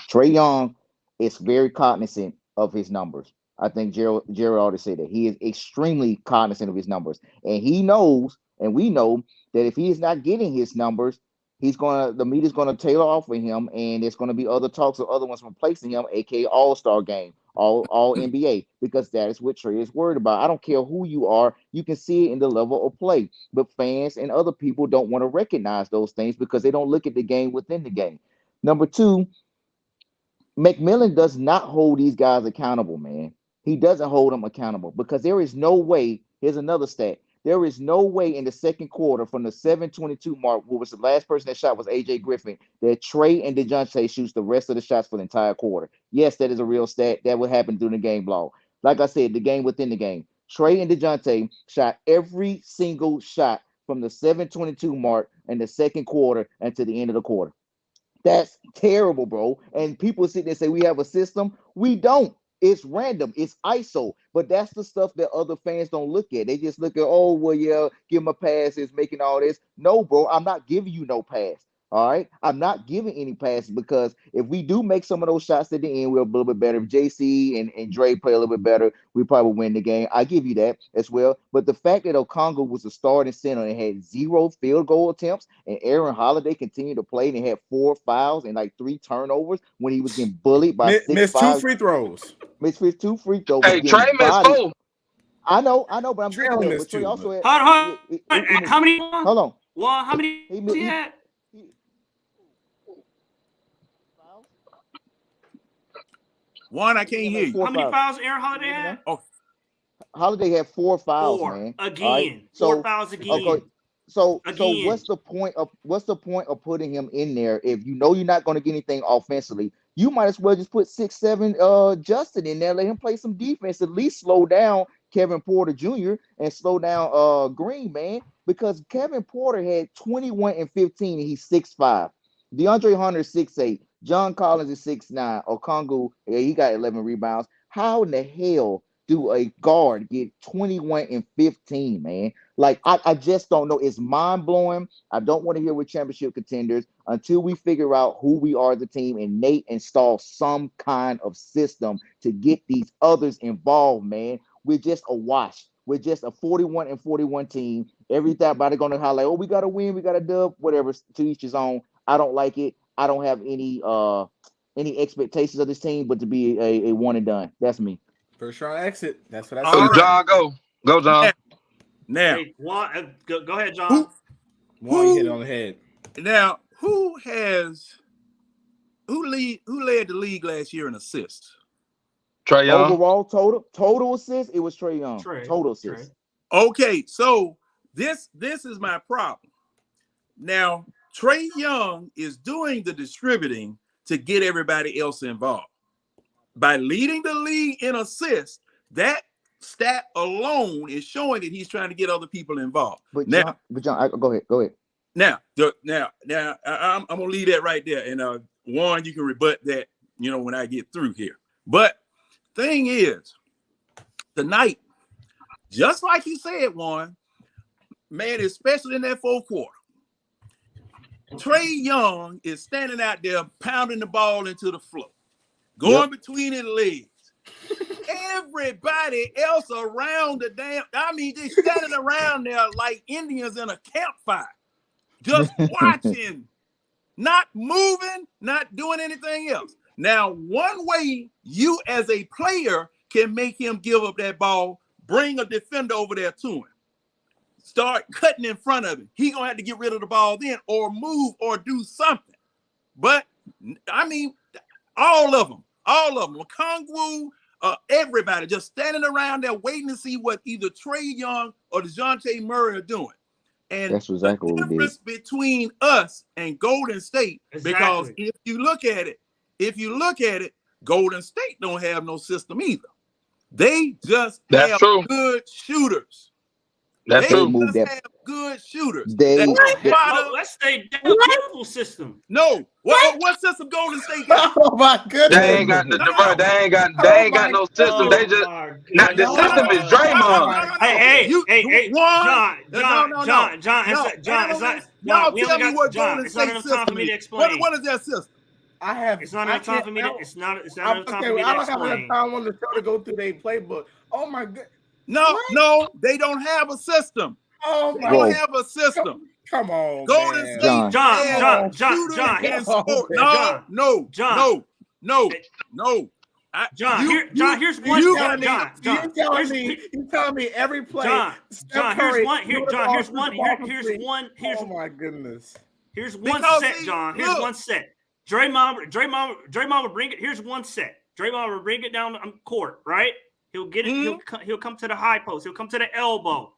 Trey Young is very cognizant of his numbers. I think Gerald already said that. He is extremely cognizant of his numbers. And he knows, and we know, that if he is not getting his numbers, The media's gonna tailor off of him, and it's gonna be other talks of other ones replacing him, aka All-Star game, all NBA, because that is what Trey is worried about. I don't care who you are, you can see it in the level of play, but fans and other people don't want to recognize those things because they don't look at the game within the game. Number two, McMillan does not hold these guys accountable, man. He doesn't hold them accountable because there is no way. Here's another stat. There is no way in the second quarter from the 7:22 mark, who was the last person that shot was AJ Griffin, that Trey and DeJounte shoots the rest of the shots for the entire quarter. Yes, that is a real stat. That would happen during the game log. Like I said, the game within the game. Trey and DeJounte shot every single shot from the 7:22 mark in the second quarter and to the end of the quarter. That's terrible, bro. And people sit there and say we have a system. We don't. It's random. It's ISO. But that's the stuff that other fans don't look at. They just look at, oh, well, yeah, give him a pass. It's making all this. No, bro, I'm not giving you no pass. All right? I'm not giving any passes because if we do make some of those shots at the end, we're a little bit better. If JC and Dre play a little bit better, we probably win the game. I give you that as well. But the fact that Okongwu was the starting center and had 0 field goal attempts, and Aaron Holiday continued to play and had 4 fouls and like 3 turnovers when he was getting bullied by missed 2 free throws. Missed 2 free throws. Hey, Trey missed 4. I know, but I'm Trey saying missed 2. Hold on. How many? Hold on. Well, how many he had? One, I can't hear you. How many fouls Aaron Holiday had? Oh, Holiday had 4 fouls, man. Again. Right? 4 fouls again. Okay. So Again. what's the point of putting him in there if you know you're not going to get anything offensively? You might as well just put 6'7" Justin in there, let him play some defense, at least slow down Kevin Porter Jr. and slow down Green, man, because Kevin Porter had 21 and 15 and he's 6'5". DeAndre Hunter is 6'8". John Collins is 6'9". Okongwu, he got 11 rebounds. How in the hell do a guard get 21 and 15, man? Like, I just don't know. It's mind-blowing. I don't want to hear with championship contenders until we figure out who we are as a team and Nate install some kind of system to get these others involved, man. We're just a wash. We're just a 41 and 41 team. Everybody going to highlight, oh, we got to win, we got to dub, whatever, to each his own. I don't like it. I don't have any expectations of this team, but to be a one and done. That's me. First round exit. That's what I said. Right. John, go, John. Now, hey, Juan, go ahead, John. Juan hit it on the head. Now, who led the league last year in assists? Trey Young. Overall total assist, it was Trey Young. Total assist. Okay, so this is my problem. Now, Trey Young is doing the distributing to get everybody else involved. By leading the league in assists, that stat alone is showing that he's trying to get other people involved. But John, go ahead. Now, I'm gonna leave that right there, and Warren, you can rebut that, when I get through here. But thing is, tonight, just like you said, Warren, man, especially in that fourth quarter, Trey Young is standing out there pounding the ball into the floor, going between his legs. Everybody else around the they're standing around there like Indians in a campfire, just watching, not moving, not doing anything else. Now, one way you as a player can make him give up that ball, bring a defender over there to him. Start cutting in front of him. He's going to have to get rid of the ball then or move or do something. But, all of them. Okongwu, everybody just standing around there waiting to see what either Trey Young or DeJounte Murray are doing. And that's exactly the what we did. difference between us and Golden State, because if you look at it, Golden State don't have no system either. They just have good shooters. That's true. They just have good shooters. Let's say beautiful system. No, what system Golden State got? Oh my goodness! They ain't got no system. They just the system is Draymond. Hey, John. Y'all tell me what Golden State system is. What is that system? It's not enough time for me to. It's not enough time for me to explain. I don't have enough time on the show to go through their playbook. Oh my god! No, they don't have a system. Oh my! They don't have a system. Come on, Golden man. State John, had John, shooters in John, sport. John, No. Here's one. You John, telling me every play. John, Curry, here's one. Oh my goodness. Here's one Because set, John. Here's one set. Draymond will bring it. Here's one set. Draymond will bring it down the court, right? He'll get it. He'll come to the high post. He'll come to the elbow.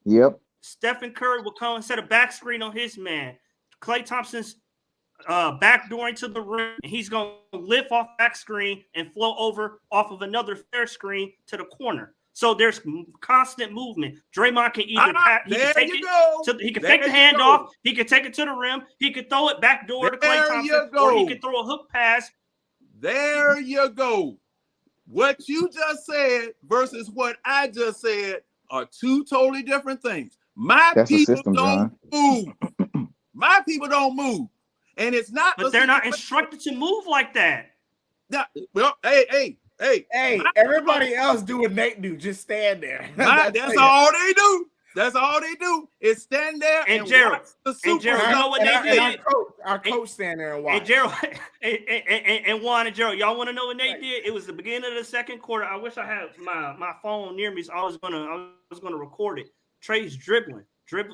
Yep. Stephen Curry will come and set a back screen on his man. Klay Thompson's backdooring to the rim. And he's going to lift off back screen and flow over off of another fair screen to the corner. So there's constant movement. Draymond can either take the handoff. He can take it to the rim. He could throw it backdoor to Klay Thompson, or he could throw a hook pass. There you go. What you just said versus what I just said are two totally different things. That's people don't move. My people don't move. And it's not. But they're not instructed to move like that. Well, hey. Everybody else do what Nate do. Just stand there. That's all they do. That's all they do is stand there and Gerald, you know what they did? Our coach stand there and watch. And Gerald, and Juan and Gerald, y'all want to know what Nate did? It was the beginning of the second quarter. I wish I had my phone near me, so I was gonna record it. Trey's dribbling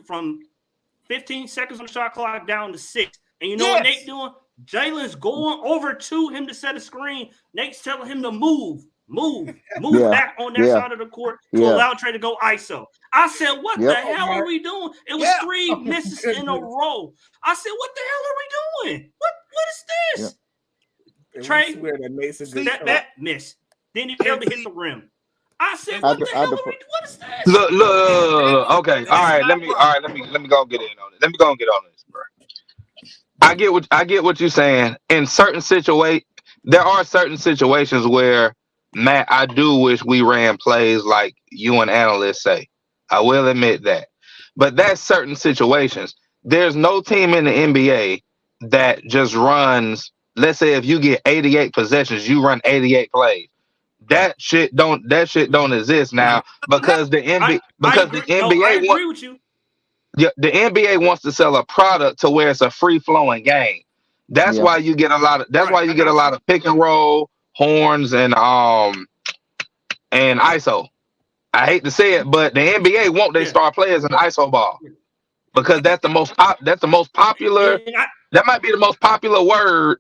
from 15 seconds on the shot clock down to 6. And you know what Nate doing? Jalen's going over to him to set a screen. Nate's telling him to move back on that side of the court to allow Trey to go ISO. I said, what the hell are we doing? It was 3 misses in a row. I said, what the hell are we doing? What is this? Trey, that miss. Then he failed to hit the rim. I said, what the hell are we doing? What is that? Look. Okay. All right. Let me go get in on it. Let me go and get on this, bro. I get what you're saying. In certain situations, there are certain situations where, Matt, I do wish we ran plays like you and analysts say. I will admit that. But that's certain situations. There's no team in the NBA that just runs, let's say if you get 88 possessions, you run 88 plays. That shit don't exist now because the NBA I agree with you. The NBA wants to sell a product to where it's a free flowing game. That's why you get a lot of pick and roll, horns, and ISO. I hate to say it, but the NBA want their star players in ISO ball because that's the most popular. That might be the most popular word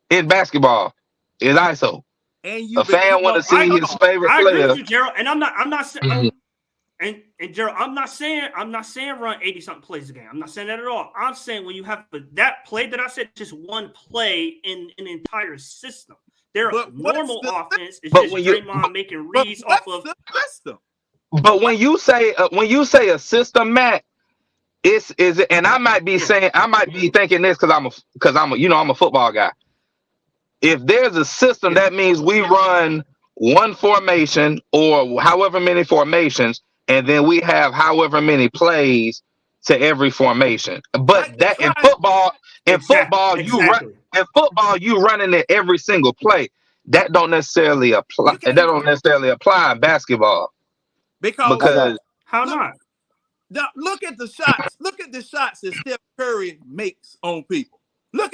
in basketball is ISO. And a fan want to see his favorite player. I agree with you, Gerald, and I'm not saying. And Gerald, I'm not saying run 80 something plays a game. I'm not saying that at all. I'm saying when you have that play that I said, just one play in an entire system. Their normal offense is just Draymond making reads off of the system. But when you say a system, Matt, is it? And I might be saying, I might be thinking this because I'm a football guy. If there's a system, that means we run one formation or however many formations. And then we have however many plays to every formation. But that in football, you running it every single play. That don't necessarily apply. That don't necessarily apply in basketball. Because how not? Now look at the shots. Look at the shots that Steph Curry makes on people.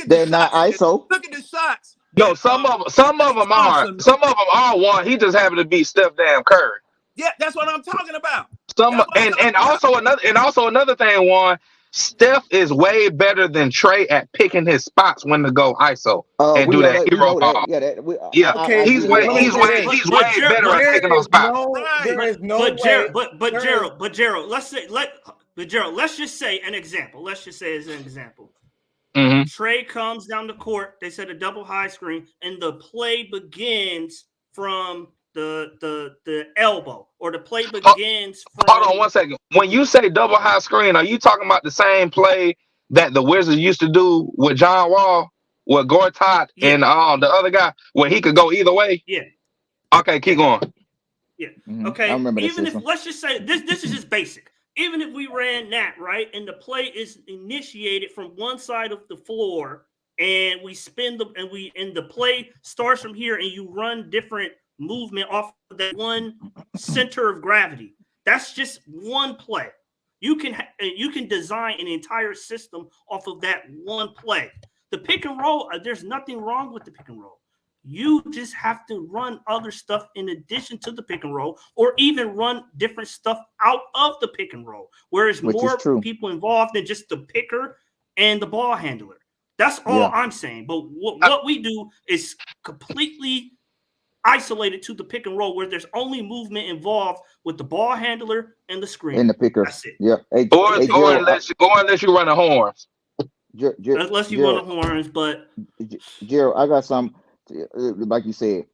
They're not ISO. Look at the shots. No, some of them are. Some of them are one. He just happened to be Steph damn Curry. Yeah, that's what I'm talking about. Also another thing, Juan, Steph is way better than Trey at picking his spots when to go ISO and do that hero ball. He's way better at picking those spots. But Gerald, let's just say an example. Let's just say as an example. Mm-hmm. Trey comes down the court. They set a double high screen, and the play begins from the elbow, or the play begins from... Hold on 1 second. When you say double high screen, are you talking about the same play that the Wizards used to do with John Wall, with Gortat and the other guy, where he could go either way? Yeah. Okay, keep going. Yeah. Mm-hmm. Okay. I remember Even if, let's just say this is just basic. Even if we ran that, right, and the play is initiated from one side of the floor, and we spin the play starts from here, and you run different movement off of that one center of gravity. That's just one play. You can design an entire system off of that one play. The pick and roll, there's nothing wrong with the pick and roll. You just have to run other stuff in addition to the pick and roll, or even run different stuff out of the pick and roll, where it's more people involved than just the picker and the ball handler. That's all I'm saying. But what we do is completely isolated to the pick and roll, where there's only movement involved with the ball handler and the screen and the picker. That's it. Yeah. Or unless you run the horns. Unless you run the horns, but Gerald, I got some. Like you said,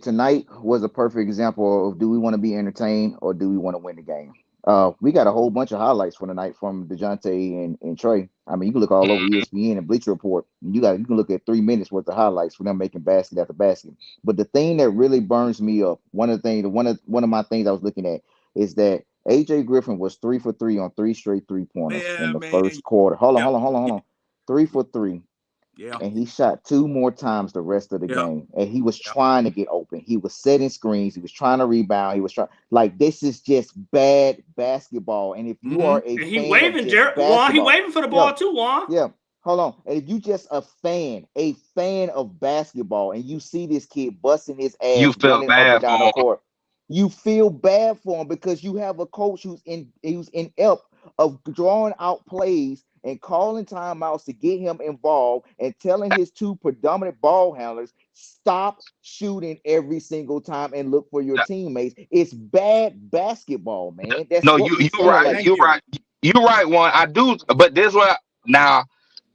tonight was a perfect example of, do we want to be entertained or do we want to win the game? We got a whole bunch of highlights from the night from DeJounte and Trey. I mean, you can look all over ESPN and Bleacher Report. And you can look at 3 minutes worth of highlights for them making basket after basket. But the thing that really burns me up, one of my things I was looking at, is that AJ Griffin was 3 for 3 on 3 straight 3-pointers in the first quarter. Hold on. 3 for 3. Yeah. And he shot 2 more times the rest of the game. And he was trying to get open. He was setting screens. He was trying to rebound. He was trying, like, this is just bad basketball. And if you are a he waving, Jared. Juan, he waving for the ball too, Juan. Yeah. Hold on. And if you just a fan of basketball, and you see this kid busting his ass, you feel bad for him. Court, you feel bad for him, because you have a coach who's inept of drawing out plays and calling timeouts to get him involved, and telling his 2 predominant ball handlers, stop shooting every single time and look for your teammates. It's bad basketball, man. That's no, you're right. You're right, Juan. I do, but this one now,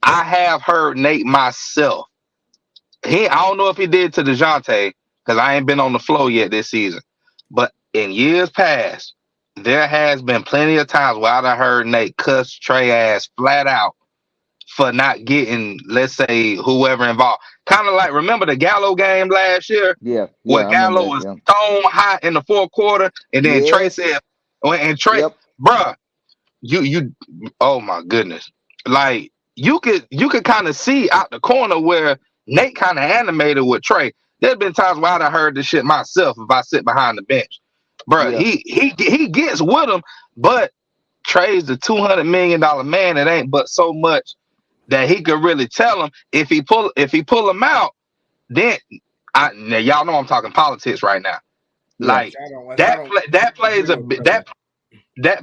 I have heard Nate myself. I don't know if he did to DeJounte, because I ain't been on the floor yet this season. But in years past, there has been plenty of times where I heard Nate cuss Trey ass flat out for not getting, let's say, whoever involved. Kind of like, remember the Gallo game last year? Yeah. Where Gallo was thrown hot in the 4th quarter, and then Trey said, and Trey, bruh, you, oh my goodness. Like, you could kind of see out the corner where Nate kind of animated with Trey. There's been times where I'd heard this shit myself if I sit behind the bench. Bro, he gets with him, but Trey's the $200 million man. It ain't but so much that he could really tell him. If he pull him out, then now y'all know I'm talking politics right now. Like that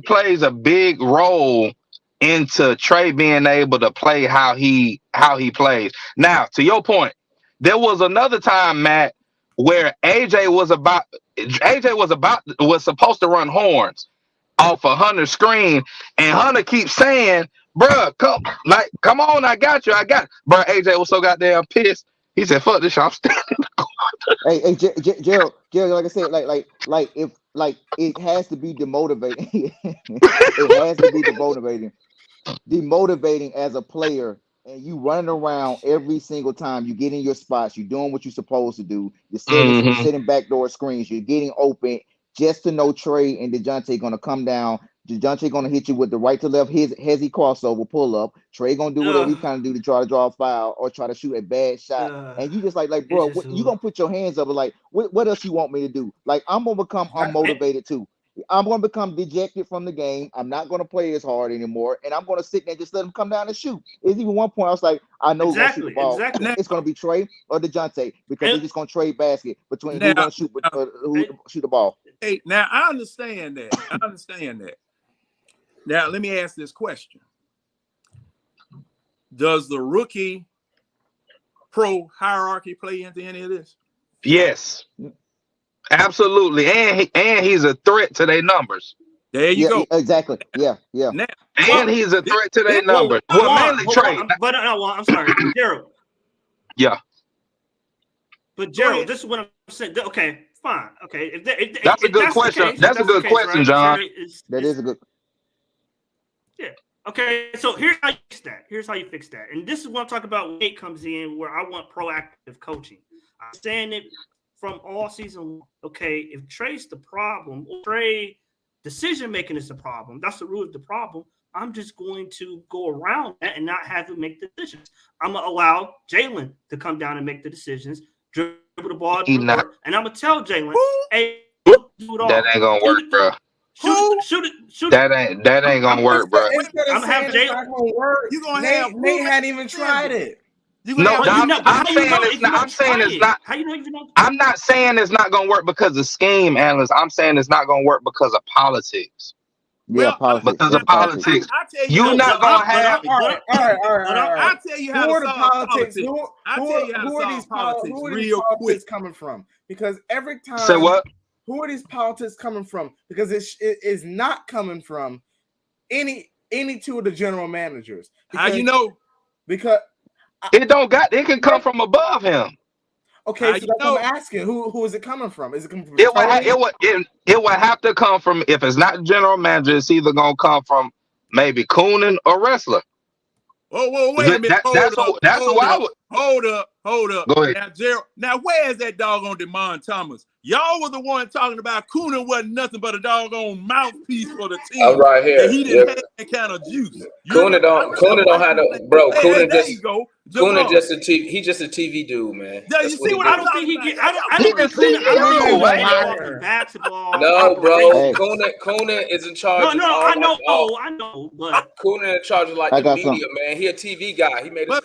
plays a big role into Trey being able to play how he plays. Now, to your point, there was another time, Matt, where AJ was supposed to run horns off of Hunter's screen, and Hunter keeps saying, "Bruh, come on, I got you, Bruh, AJ was so goddamn pissed. He said, "Fuck this shit, I'm standing." Hey, Gerald, like I said, like if it has to be demotivating. It has to be demotivating as a player. And you running around every single time. You get in your spots. You're doing what you're supposed to do. You're sitting backdoor screens. You're getting open, just to know Trey and DeJounte going to come down. DeJounte going to hit you with the right to left hezzy crossover pull up. Trey going to do whatever he kind of do to try to draw a foul or try to shoot a bad shot. And you just like bro, you going to put your hands up and like, what else you want me to do? Like, I'm going to become unmotivated too. I'm going to become dejected from the game. I'm not going to play as hard anymore, and I'm going to sit there and just let him come down and shoot. There's even one point I was like, I know who's going to shoot the ball. It's going to be Trey or DeJounte, because they're just going to trade basket between who's going to shoot who shoot the ball. Hey, now I understand that. Now let me ask this question: does the rookie pro hierarchy play into any of this? Yes. Absolutely, and he's a threat to their numbers. There you go. Exactly. Yeah. Now, and he's a threat to their numbers. Mainly Trey. But I'm sorry, Gerald. Yeah. But Gerald, this is what I'm saying. Okay, fine. Okay, that's a good question. That's a good question, John. That is a good. Yeah. Okay. So here's how you fix that. And this is what I'm talking about when it comes in, where I want proactive coaching. I'm saying it from all season. Okay, if Trey's the problem, or Trey decision making is the problem, that's the root of the problem. I'm just going to go around that and not have him make the decisions. I'm gonna allow Jalen to come down and make the decisions, dribble the ball, and I'm gonna tell Jalen, "Hey, do it all." That ain't gonna work, bro. Shoot it. That ain't gonna work, bro. I'm gonna have Jay. You gonna have Nate hadn't even tried it. No, I'm saying it's not. I'm saying it's not. How you know if you don't? I'm not saying it's not gonna work because of scheme, analyst. I'm saying it's not gonna work because of politics. Yeah, politics. Because of politics. You're not gonna have. All right. I'll tell you how Who are to the solve politics? politics. I'll tell you how to solve politics Who are these real politics quick. coming from? Because every time. Say what? Who are these politics coming from? Because it is not coming from any two of the general managers. How you know? Because it can come from above him. Okay, so that's what I'm asking. Who is it coming from? Is it coming from? It would have to come from, if it's not general manager, it's either gonna come from maybe Coonan or Wrestler. Oh, wait a minute. Hold up. Go ahead. Now, Gerald, where is that doggone DeMond Thomas? Y'all were the one talking about Coonan wasn't nothing but a doggone mouthpiece for the team. I'm right here. And he didn't have that kind of juice. Coonan don't have no, bro. Coonan there you go. Coonan just a TV. He just a TV dude, man. Yeah, you see what I don't think he get. I don't think Coonan basketball. No, bro. Coonan is in charge. No, I know, but Coonan in charge of like the media, man. He a TV guy. He made his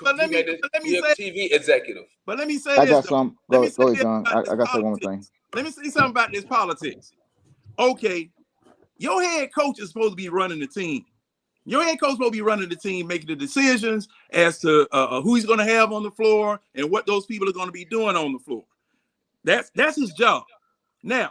TV executive. But let me say I this. got some. Go ahead, John. I got to say one thing. Let me say something about this politics. Okay, your head coach is supposed to be running the team. Your head coach is supposed to be running the team, making the decisions as to who he's going to have on the floor and what those people are going to be doing on the floor. That's his job. Now,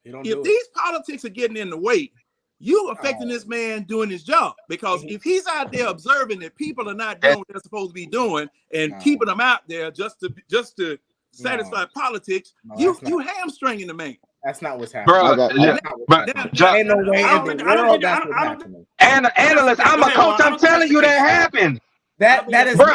if these politics are getting in the way, you affecting this man doing his job, because if he's out there observing that people are not doing what they're supposed to be doing and keeping them out there just to satisfy politics, you hamstringing the man. That's not what's happening. Ain't no way in the world that's what's happening. Analyst, I'm a coach. I'm telling you that happened. That is, bro.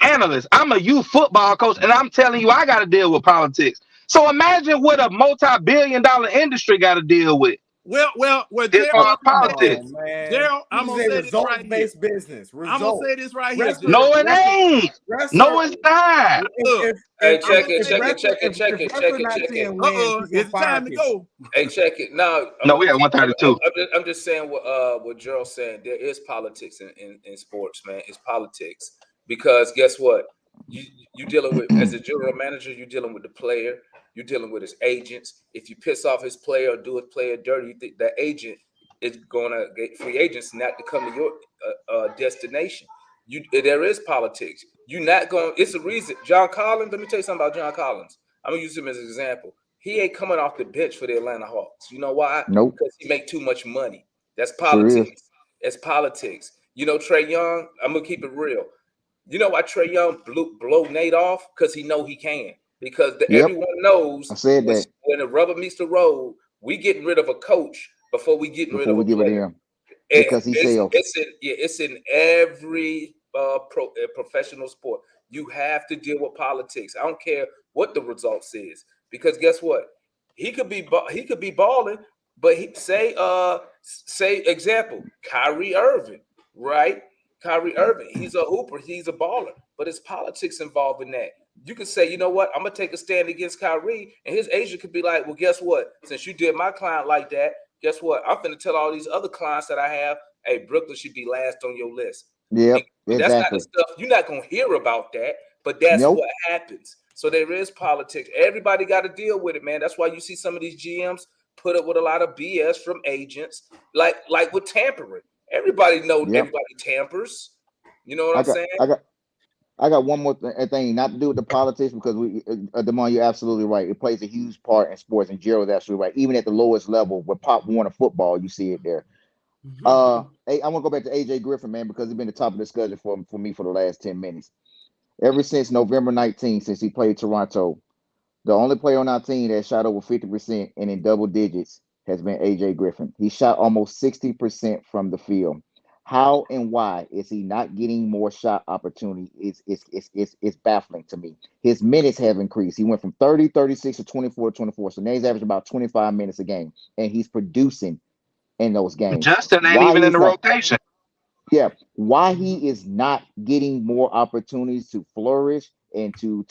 Analyst. I'm a youth football coach, and I'm telling you, I got to deal with politics. So imagine what a multi-billion-dollar industry got to deal with. Well, Gerald, politics. Gerald, I'm gonna say this right here. Business. I'm gonna say this right here. No, it ain't. No, it's not. Hey, check it. It's time to go. Hey, check it. No, we at 132. I'm just saying what Gerald's saying. There is politics in sports, man. It's politics, because guess what? You dealing with, as a general manager, you're dealing with the player. You're dealing with his agents. If you piss off his player or do his player dirty, you think that agent is going to get free agents not to come to your destination. There is politics. You're not going. It's a reason. John Collins. Let me tell you something about John Collins. I'm gonna use him as an example. He ain't coming off the bench for the Atlanta Hawks. You know why? Nope. Because he make too much money. That's politics. It's politics. You know, Trae Young. I'm gonna keep it real. You know why Trae Young blow Nate off? Because he know he can. Because everyone knows when the rubber meets the road, we getting rid of a coach before we getting rid of a player. Because he failed. It's in every professional sport. You have to deal with politics. I don't care what the results is, because guess what? He could be balling, but say example, Kyrie Irving, right? Kyrie Irving, he's a hooper, he's a baller, but it's politics involved in that. You can say, you know what, I'm gonna take a stand against Kyrie, and his agent could be like, well, guess what? Since you did my client like that, guess what? I'm gonna tell all these other clients that I have, hey, Brooklyn should be last on your list. Yep, that's not the stuff you're not gonna hear about that, but that's what happens. So there is politics. Everybody got to deal with it, man. That's why you see some of these GMs put up with a lot of BS from agents, like with tampering. Everybody knows everybody tampers. You know what I'm saying? I got one more thing, not to do with the politics, because Damon, you're absolutely right. It plays a huge part in sports, and Gerald's absolutely right. Even at the lowest level with Pop Warner football, you see it there. Hey, I want to go back to AJ Griffin, man, because he's been the top of the discussion for me for the last 10 minutes. Ever since November 19th, since he played Toronto, the only player on our team that shot over 50% and in double digits has been AJ Griffin. He shot almost 60% from the field. How and why is he not getting more shot opportunity? It's baffling to me. His minutes have increased. He went from 30, 36 to 24, 24. So now he's averaging about 25 minutes a game, and he's producing in those games. Justin ain't even in the rotation. Yeah, why he is not getting more opportunities to flourish and to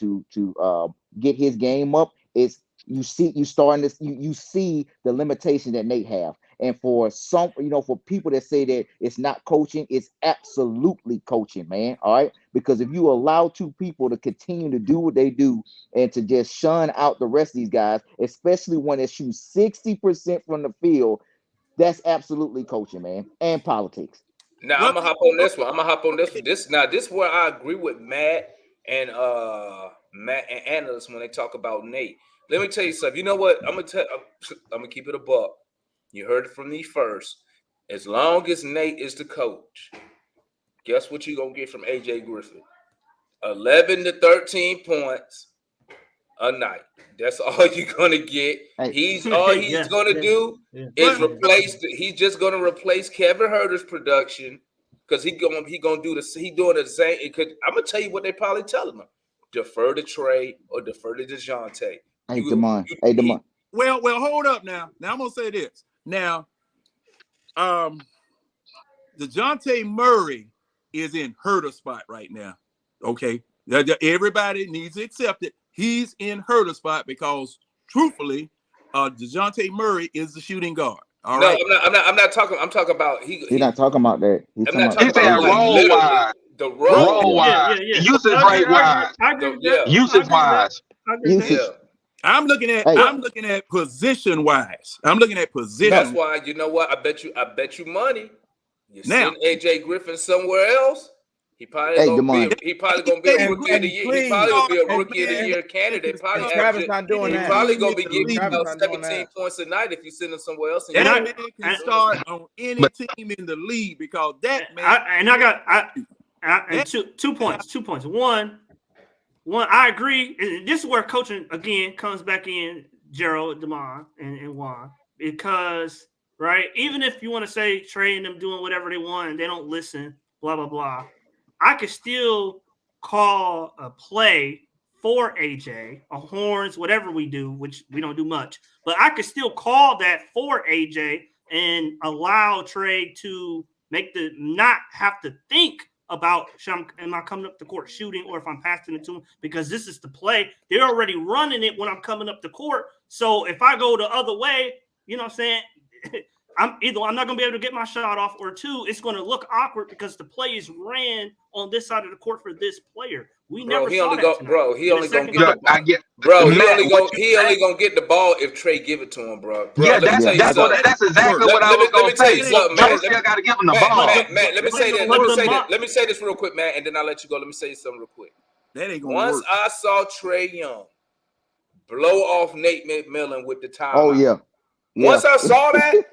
get his game up is you see the limitation that Nate have. And for some, for people that say that it's not coaching, it's absolutely coaching, man. All right. Because if you allow two people to continue to do what they do and to just shun out the rest of these guys, especially when they shoot 60% from the field, that's absolutely coaching, man, and politics. Now I'm gonna hop on this one. This is where I agree with Matt and analysts when they talk about Nate. Let me tell you something. You know what? I'm gonna keep it a buck. You heard it from me first. As long as Nate is the coach, guess what you're gonna get from AJ Griffin? 11 to 13 points a night. That's all you're gonna get. He's gonna do is replace. He's just gonna replace Kevin Huerter's production because he doing the same. I'm gonna tell you what they probably telling him: defer to Trey or defer to DeJounte. Demond. Well, hold up now. Now I'm gonna say this. Now, DeJounte Murray is in Huerter spot right now. Okay, everybody needs to accept it. He's in Huerter spot because, truthfully, DeJounte Murray is the shooting guard. All right. I'm not talking. I'm talking about He's not talking about that. He's saying role wise. The role wise. Usage rate wise. Usage wise. I'm looking at position wise. I'm looking at position. That's why, you know what? I bet you money. You send AJ Griffin somewhere else. He probably gonna be a rookie of the year. He probably gonna be a rookie of the year candidate. He probably gonna be getting about 17 points a night if you send him somewhere else. That man can start on any team in the league because that man. Two points. One, I agree. And this is where coaching again comes back in, Gerald, Demond, and Juan, because even if you want to say Trey and them doing whatever they want and they don't listen, blah blah blah, I could still call a play for AJ, a horns, whatever we do, which we don't do much, but I could still call that for AJ and allow Trey to not have to think about am I coming up the court shooting or if I'm passing it to him, because this is the play. They're already running it when I'm coming up the court. So if I go the other way, you know what I'm saying? I'm not going to be able to get my shot off, or two, it's going to look awkward because the play is ran on this side of the court for this player. He only going to get the ball if Trey give it to him, bro. That's exactly what I was going to say. Trey still got to give him the ball. Matt, let me say this real quick, Matt, and then I'll let you go. Let me say something real quick. That ain't going to work. Once I saw Trey Young blow off Nate McMillan with the timeout. Oh, yeah. Once I saw that,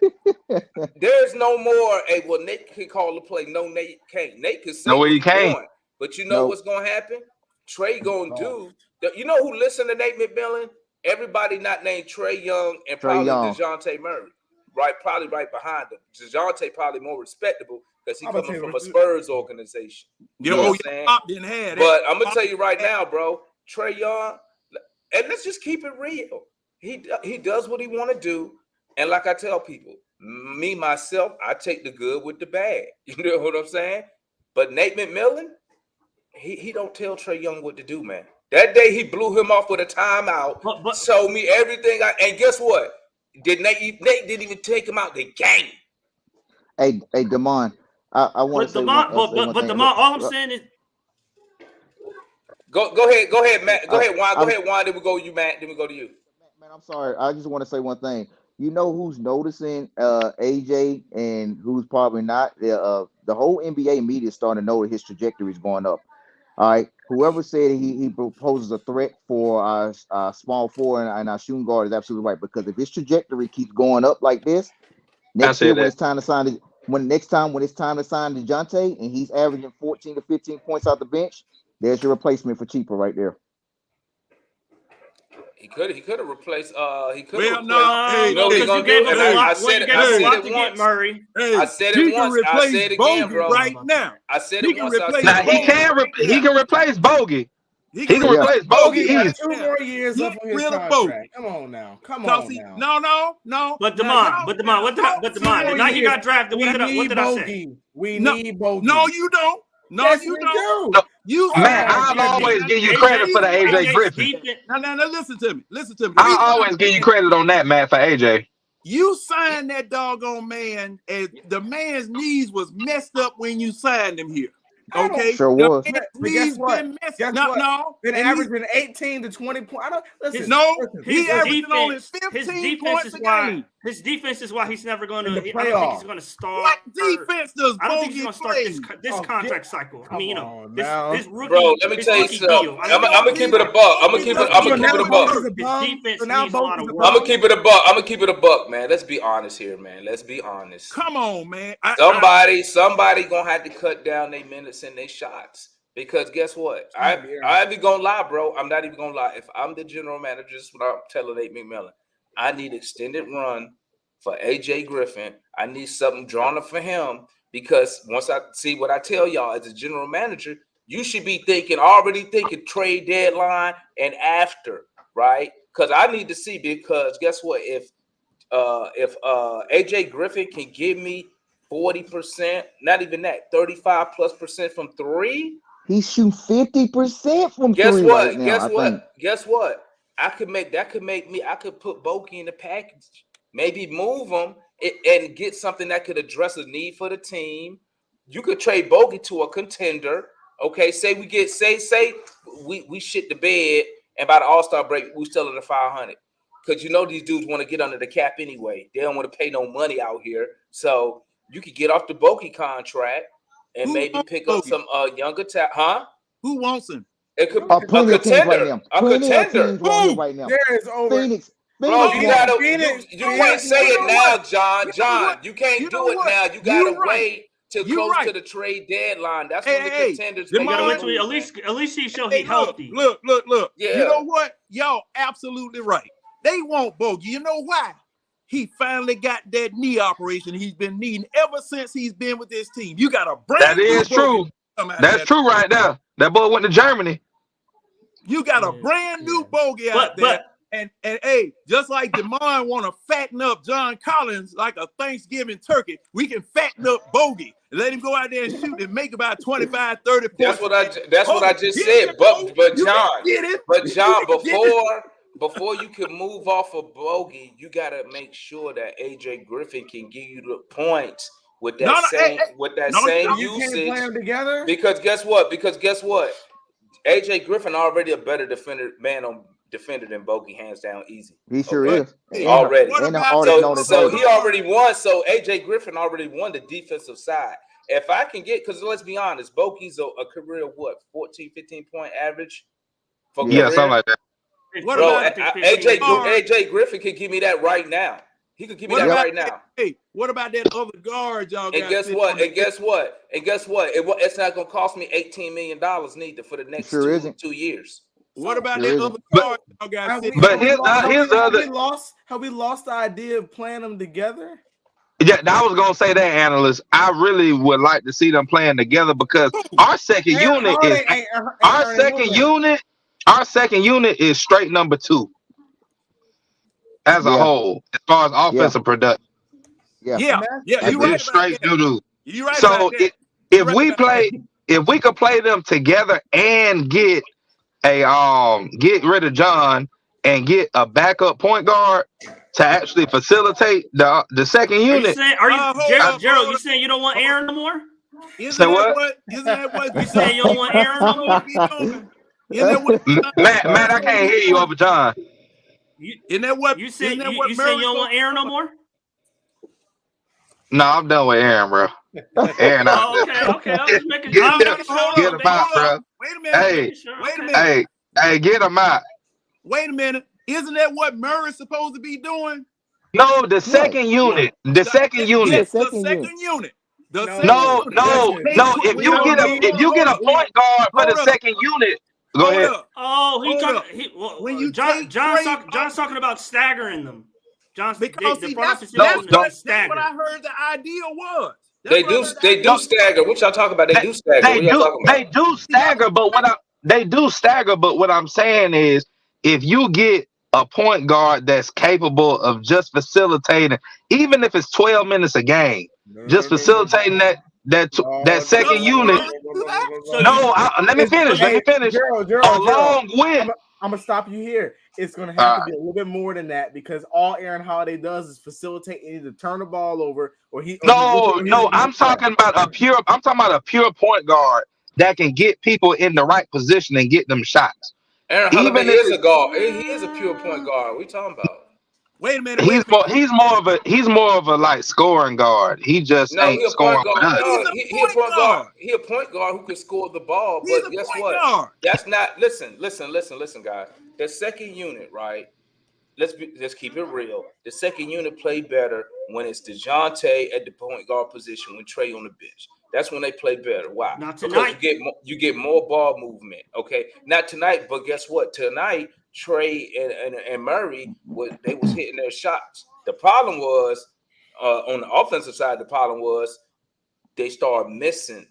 there's no more. Hey, well, Nate can call the play. No, Nate can't. Nate can say he can't. But you know what's going to happen? Trey going to do. You know who listened to Nate McMillan? Everybody not named Trey Young and probably DeJounte Murray. Probably right behind him. DeJounte probably more respectable because he's coming from a Spurs organization. You know what I'm saying? But I'm going to tell you right now, bro, Trey Young, and let's just keep it real. He does what he want to do. And like I tell people, me, myself, I take the good with the bad. You know what I'm saying? But Nate McMillan, he don't tell Trey Young what to do, man. That day he blew him off with a timeout, showed me everything. And guess what? Nate didn't even take him out the game. Hey, Demond, I want to say Demond, all I'm saying is, go ahead, Matt. Go ahead, Juan. Then we go to you, Matt. Then we go to you. Man, I'm sorry. I just want to say one thing. You know who's noticing AJ and who's probably not? The whole NBA media is starting to know that his trajectory is going up. All right. Whoever said he proposes a threat for our small forward and our shooting guard is absolutely right. Because if his trajectory keeps going up like this, next year when it's time to sign DeJounte and he's averaging 14 to 15 points off the bench, there's your replacement for cheaper right there. He could have replaced. He could have. Well, no. You gave him a lot. I said it once. Murray. I said it once. I said it again, bro. Right now. I said it once. Now he can replace Bogey. He can replace Bogey. He 2 more years up on his contract. Come on now. No. But Demond. Now he got drafted. What did I say? We need Bogey. No, you don't. No, yes, you don't. Do. You Man, signed I'll always give you credit for the AJ Griffin. Now, listen to me. Listen to me. I'll always give you credit on that, man, for AJ. You signed that doggone man, and the man's knees was messed up when you signed him here. Okay, Sure was. But guess what? No, been averaging 18 to 20 points. I don't listen. He averaging only 15 points a game. His defense is why he's never going to. the I don't think playoffs. he's going to start. What defense does I don't think he's Bogey going to start play? this contract cycle. I mean, you know, this rookie. Bro, let me this tell you rookie something. deal. I'm gonna keep it a buck. I'm gonna keep it a buck. His defense needs a lot of work. I'm gonna keep it a buck. I'm gonna keep it a buck, man. Let's be honest here, man. Let's be honest. Come on, man. Somebody gonna have to cut down their minutes and their shots. Because guess what? I ain't even gonna lie, bro. I'm not even gonna lie. If I'm the general manager, this is what I'm telling Nate McMillan. I need extended run for AJ Griffin. I need something drawn up for him. Because once I see what I tell y'all as a general manager, you should be already thinking trade deadline and after, right? Because I need to see, because guess what? If AJ Griffin can give me 40%, not even that, 35+% from three. He's shooting 50% from Guess three what? right now. Guess what? I could put Bogey in the package, maybe move him and get something that could address a need for the team. You could trade Bogey to a contender. Okay, say we shit the bed, and by the All-Star break, we still at 500. Because you know these dudes want to get under the cap anyway. They don't want to pay no money out here. So you could get off the Bogey contract and maybe pick up some younger talent, huh? Who wants him? It could be a contender. A contender. Right now. There is over. Phoenix. Bro, you can't say it now, John. John, you can't do it now. You gotta wait till close to the trade deadline. That's when the contenders. You gotta wait till at least he show he's healthy. Look. Yeah. You know what? Y'all absolutely right. They want Bogey. You know why? He finally got that knee operation he's been needing ever since he's been with this team. You got a brand new true. That's true right now. That boy went to Germany. You got a brand new Bogey out there. And hey, just like DeMond want to fatten up John Collins like a Thanksgiving turkey, we can fatten up Bogey and let him go out there and shoot and make about 25, 30 points. That's what I just said. But John, before you can move off of Bogey, you gotta make sure that AJ Griffin can give you the points with that same usage. Play them together? Because guess what? AJ Griffin already a better defender than Bogey, hands down, easy. He sure is. Already. So he already won. So AJ Griffin already won the defensive side. If I can get, because let's be honest, Bogey's a career 14, 15 point average for career. Something like that. Bro, AJ Griffin can give me that right now. He could give me that right now. Hey, what about that other guard y'all got? And guess what? It's not gonna cost me $18 million neither for the next 2 years. What about that other guard y'all got? Have we lost the idea of playing them together? Yeah, I was gonna say that, analyst. I really would like to see them playing together because our second unit is straight number 2 as a whole, as far as offensive production. Yeah. You right. Straight doo-doo. You right. So if we could play them together and get rid of John and get a backup point guard to actually facilitate the second unit. Gerald, you saying you don't want Aaron no more? Isn't that what you saying you don't want Aaron no more? Matt, I can't hear you over John. Isn't that what you saying? You saying you don't want Aaron no more? No, I'm done with Aaron, bro. Aaron, okay. I'm just making get him out, bro. Wait a minute. Hey, get him out. Wait a minute. Isn't that what Murray's supposed to be doing? No, the second unit. The second unit. The second unit. No. If you get a point guard for the second unit, go ahead. John's talking about staggering them. That's what I heard the idea was. They do stagger. What y'all talking about? They do stagger. They do stagger, but what I'm saying is, if you get a point guard that's capable of just facilitating, even if it's 12 minutes a game, facilitating that second unit. Let me finish. Gerald, Along with, I'm gonna stop you here. It's gonna have to be a little bit more than that because all Aaron Holiday does is facilitate and either turn the ball over or he. I'm talking about a pure point guard that can get people in the right position and get them shots. Aaron Holiday is a guard. He is a pure point guard. What are we talking about? Wait a minute. He's more of a like scoring guard. He just ain't scoring for us. He a point guard. He a point guard who can score the ball. But guess what? Guard. That's not. Listen, guys. The second unit, right? Let's keep it real. The second unit play better when it's DeJounte at the point guard position when Trey on the bench. That's when they play better. Why? Not tonight. Because you get more ball movement. Okay, not tonight, but guess what? Tonight, Trey and Murray they was hitting their shots. The problem was on the offensive side. The problem was they started missing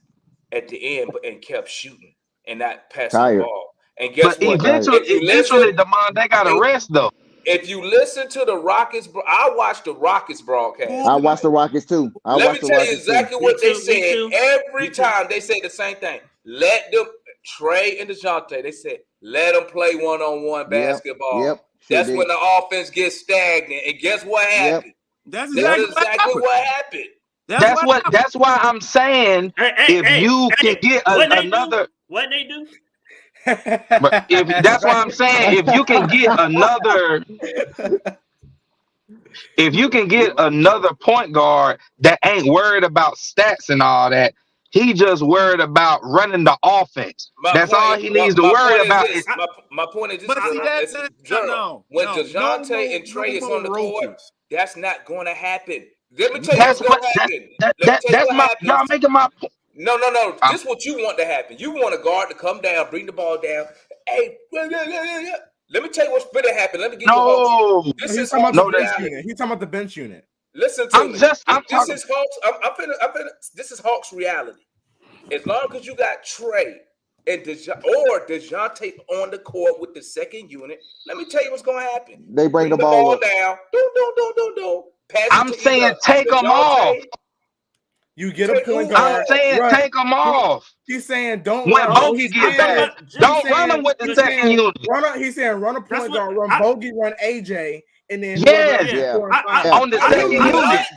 at the end, and kept shooting and not passing the ball. And guess what? Eventually, Damon, they got a rest though. If you listen to the Rockets, I watched the Rockets broadcast. I watched the Rockets too. Let me tell you exactly what they said. Every time they say the same thing. Let them, Trey and DeJounte, they said, let them play one-on-one basketball. Yep. That's when the offense gets stagnant. And guess what happened? That's exactly what happened. That's why I'm saying you can get another. What they do? But that's why I'm saying if you can get another point guard that ain't worried about stats and all that, he just worried about running the offense. That's all he needs to worry about. My point is this. When DeJounte and Trey is on the court, that's not going to happen. Let me tell you what's going to happen. Y'all making my point. No. This is what you want to happen. You want a guard to come down, bring the ball down. Hey, let me tell you what's going to happen. Let me give you He's talking about the bench unit. He's talking about the bench unit. Listen to me. This is Hawks reality. As long as you got Trey and DeJounte on the court with the second unit, let me tell you what's going to happen. They bring the ball down. Don't. I'm saying take them off. You get a point guard. I'm saying take them off. He's saying don't when Bogey get back. Don't run them with the second unit. He's saying run a point guard, run Bogey, run AJ, and then on the second unit.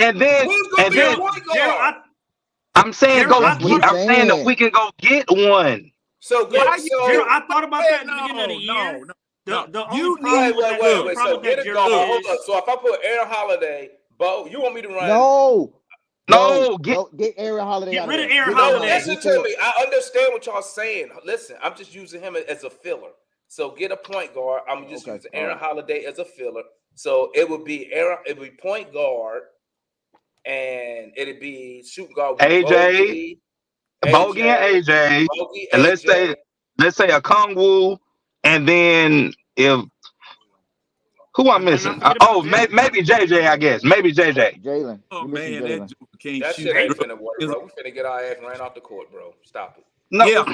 And then I'm saying that we can go get one. So good. I thought about that in the beginning of the year. Wait. So get it going. Hold up. So if I put Aaron Holiday, Bo, you want me to run? No, get Aaron Holiday. Get rid of Aaron Holiday. Listen to me. I understand what y'all saying. Listen, I'm just using him as a filler. So get a point guard. I'm just using Aaron Holiday as a filler. So it would be point guard, and it'd be shooting guard with Bogey and AJ. And let's say a Kongwu, and then if who I'm missing? Maybe JJ. I guess maybe JJ. Jalen. Oh man, that can't that shoot. shit ain't finna work, bro. We finna get our ass ran off the court, bro. Stop it. No. Yeah.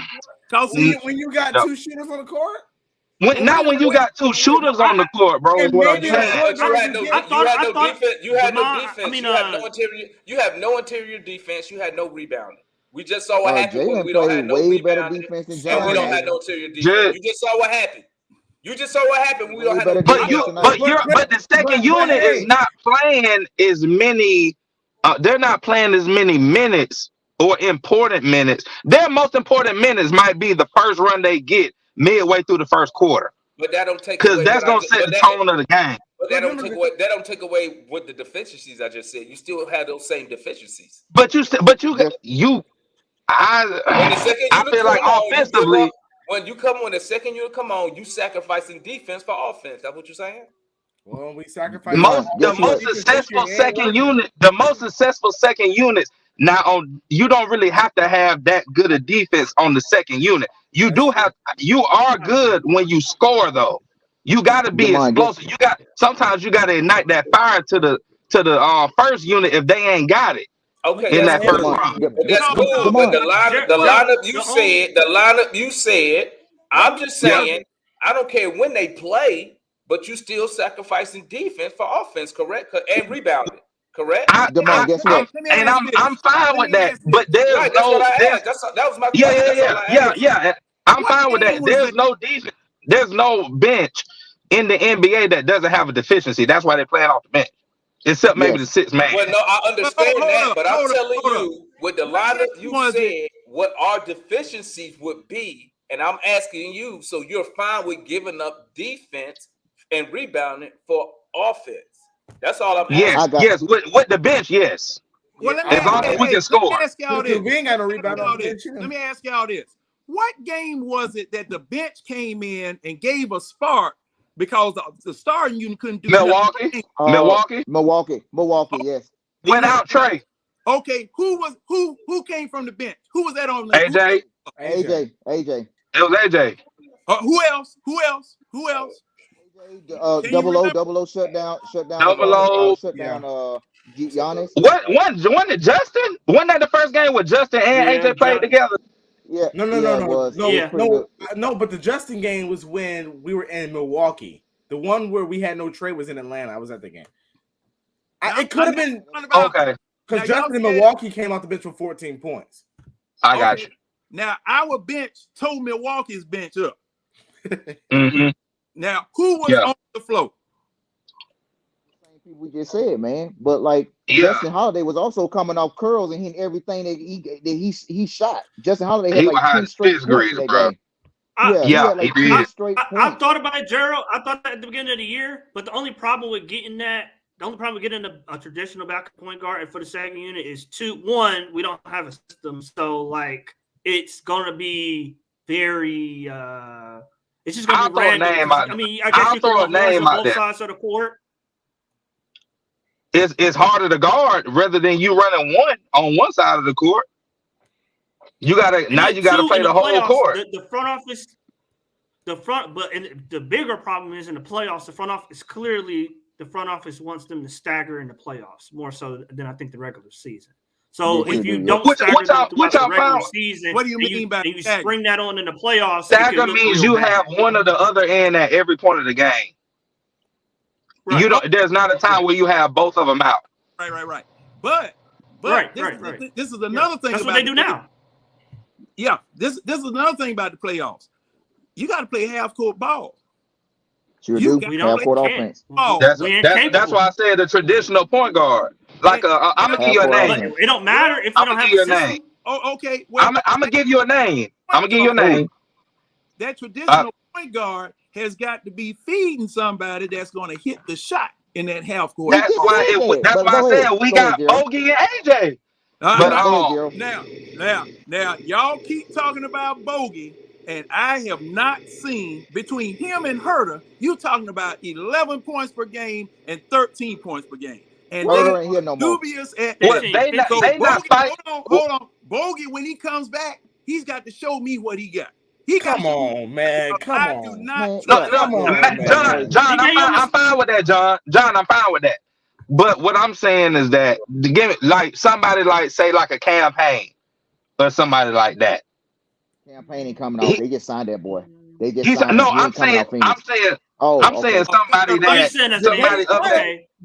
When you got two shooters on the court. Not when you got two shooters on the court, bro. Is what I'm saying. You had no defense. You had no interior defense. You had no rebounding. We just saw what happened when we don't have no rebounding, and we don't have no interior defense. You just saw what happened. We don't have no. But the second unit is not playing as many. They're not playing as many minutes or important minutes. Their most important minutes might be the first run they get midway through the first quarter. But that don't take because that's gonna set the tone of the game. But that don't take away what the deficiencies I just said. You still have those same deficiencies. I feel like offensively. When the second unit come on, you sacrificing defense for offense. That's what you're saying? Well, we sacrifice the most successful second unit. The most successful second units. Now, you don't really have to have that good a defense on the second unit. You are good when you score though. You got to be explosive. Sometimes you got to ignite that fire to the first unit if they ain't got it. Okay, in that first round. That's cool. But the lineup you said, I'm just saying, I don't care when they play, but you still sacrificing defense for offense, correct? And rebounding. Correct? Demar, guess what? I'm fine with that. But there's right, that's what I asked. That was my question. Yeah. I'm fine with that. There's no defense. There's no bench in the NBA that doesn't have a deficiency. That's why they're playing off the bench. Except maybe the sixth man. Well, no, I understand that, but I'm telling you, with the lineup you said, what our deficiencies would be, and I'm asking you, so you're fine with giving up defense and rebounding for offense? That's all I'm asking. Yes, with the bench, yes. Well, as long as we can score. We ain't got no rebound on the bench. Let me ask y'all this. What game was it that the bench came in and gave a spark because the starting unit couldn't do Milwaukee? Milwaukee, yes. Without Trey. Okay, who came from the bench? Who was that on the AJ. AJ. It was AJ. Who else? Double O shut down. Double O. Shut down. Giannis. What? Wasn't it Justin? Wasn't that the first game with Justin and AJ played together? Yeah. No. But the Justin game was when we were in Milwaukee. The one where we had no Trey was in Atlanta. I was at the game. It could have been okay. Because Justin in Milwaukee came out the bench with 14 points. I got you. Now our bench tore Milwaukee's bench up. Mm-hmm. Now who was on the floor? We just said, man, but like Justin Holiday was also coming off curls and hitting everything that he shot. Justin Holiday had like 10 straight points that game. I thought about it, Gerald. I thought that at the beginning of the year, but the only problem with getting a traditional backup point guard for the second unit is one, we don't have a system, so like it's gonna be very. It's just gonna be random. I mean, I guess you can throw a name on both sides of the court. It's harder to guard rather than you running one on one side of the court. You gotta play the whole court. The front office, the bigger problem is in the playoffs. The front office wants them to stagger in the playoffs more so than I think the regular season. So if you don't stagger them throughout the regular season, what do you mean by you spring that on in the playoffs? Stagger means you have one or the other end at every point of the game. Right. You don't. There's not a time where you have both of them out. Right. But this is another thing. That's what they do now. Yeah, this is another thing about the playoffs. You got to play half court ball. Sure do. Half court offense. That's why I said the traditional point guard. Like I'm gonna give you a name. It don't matter if you don't have a name. Oh, okay. Well, I'm gonna give you a name. That traditional point guard has got to be feeding somebody that's going to hit the shot in that half court. That's why I said we got Bogey and AJ. Now, y'all keep talking about Bogey, and I have not seen between him and Herter. You talking about 11 points per game and 13 points per game, and ain't here no more. dubious at Hold on. Bogey, when he comes back, he's got to show me what he got. Come on, man. John, I'm fine with that, John. I'm fine with that. But what I'm saying is that like somebody say a campaign or somebody like that. Campaign ain't coming out. They just signed that boy. They just signed I'm saying somebody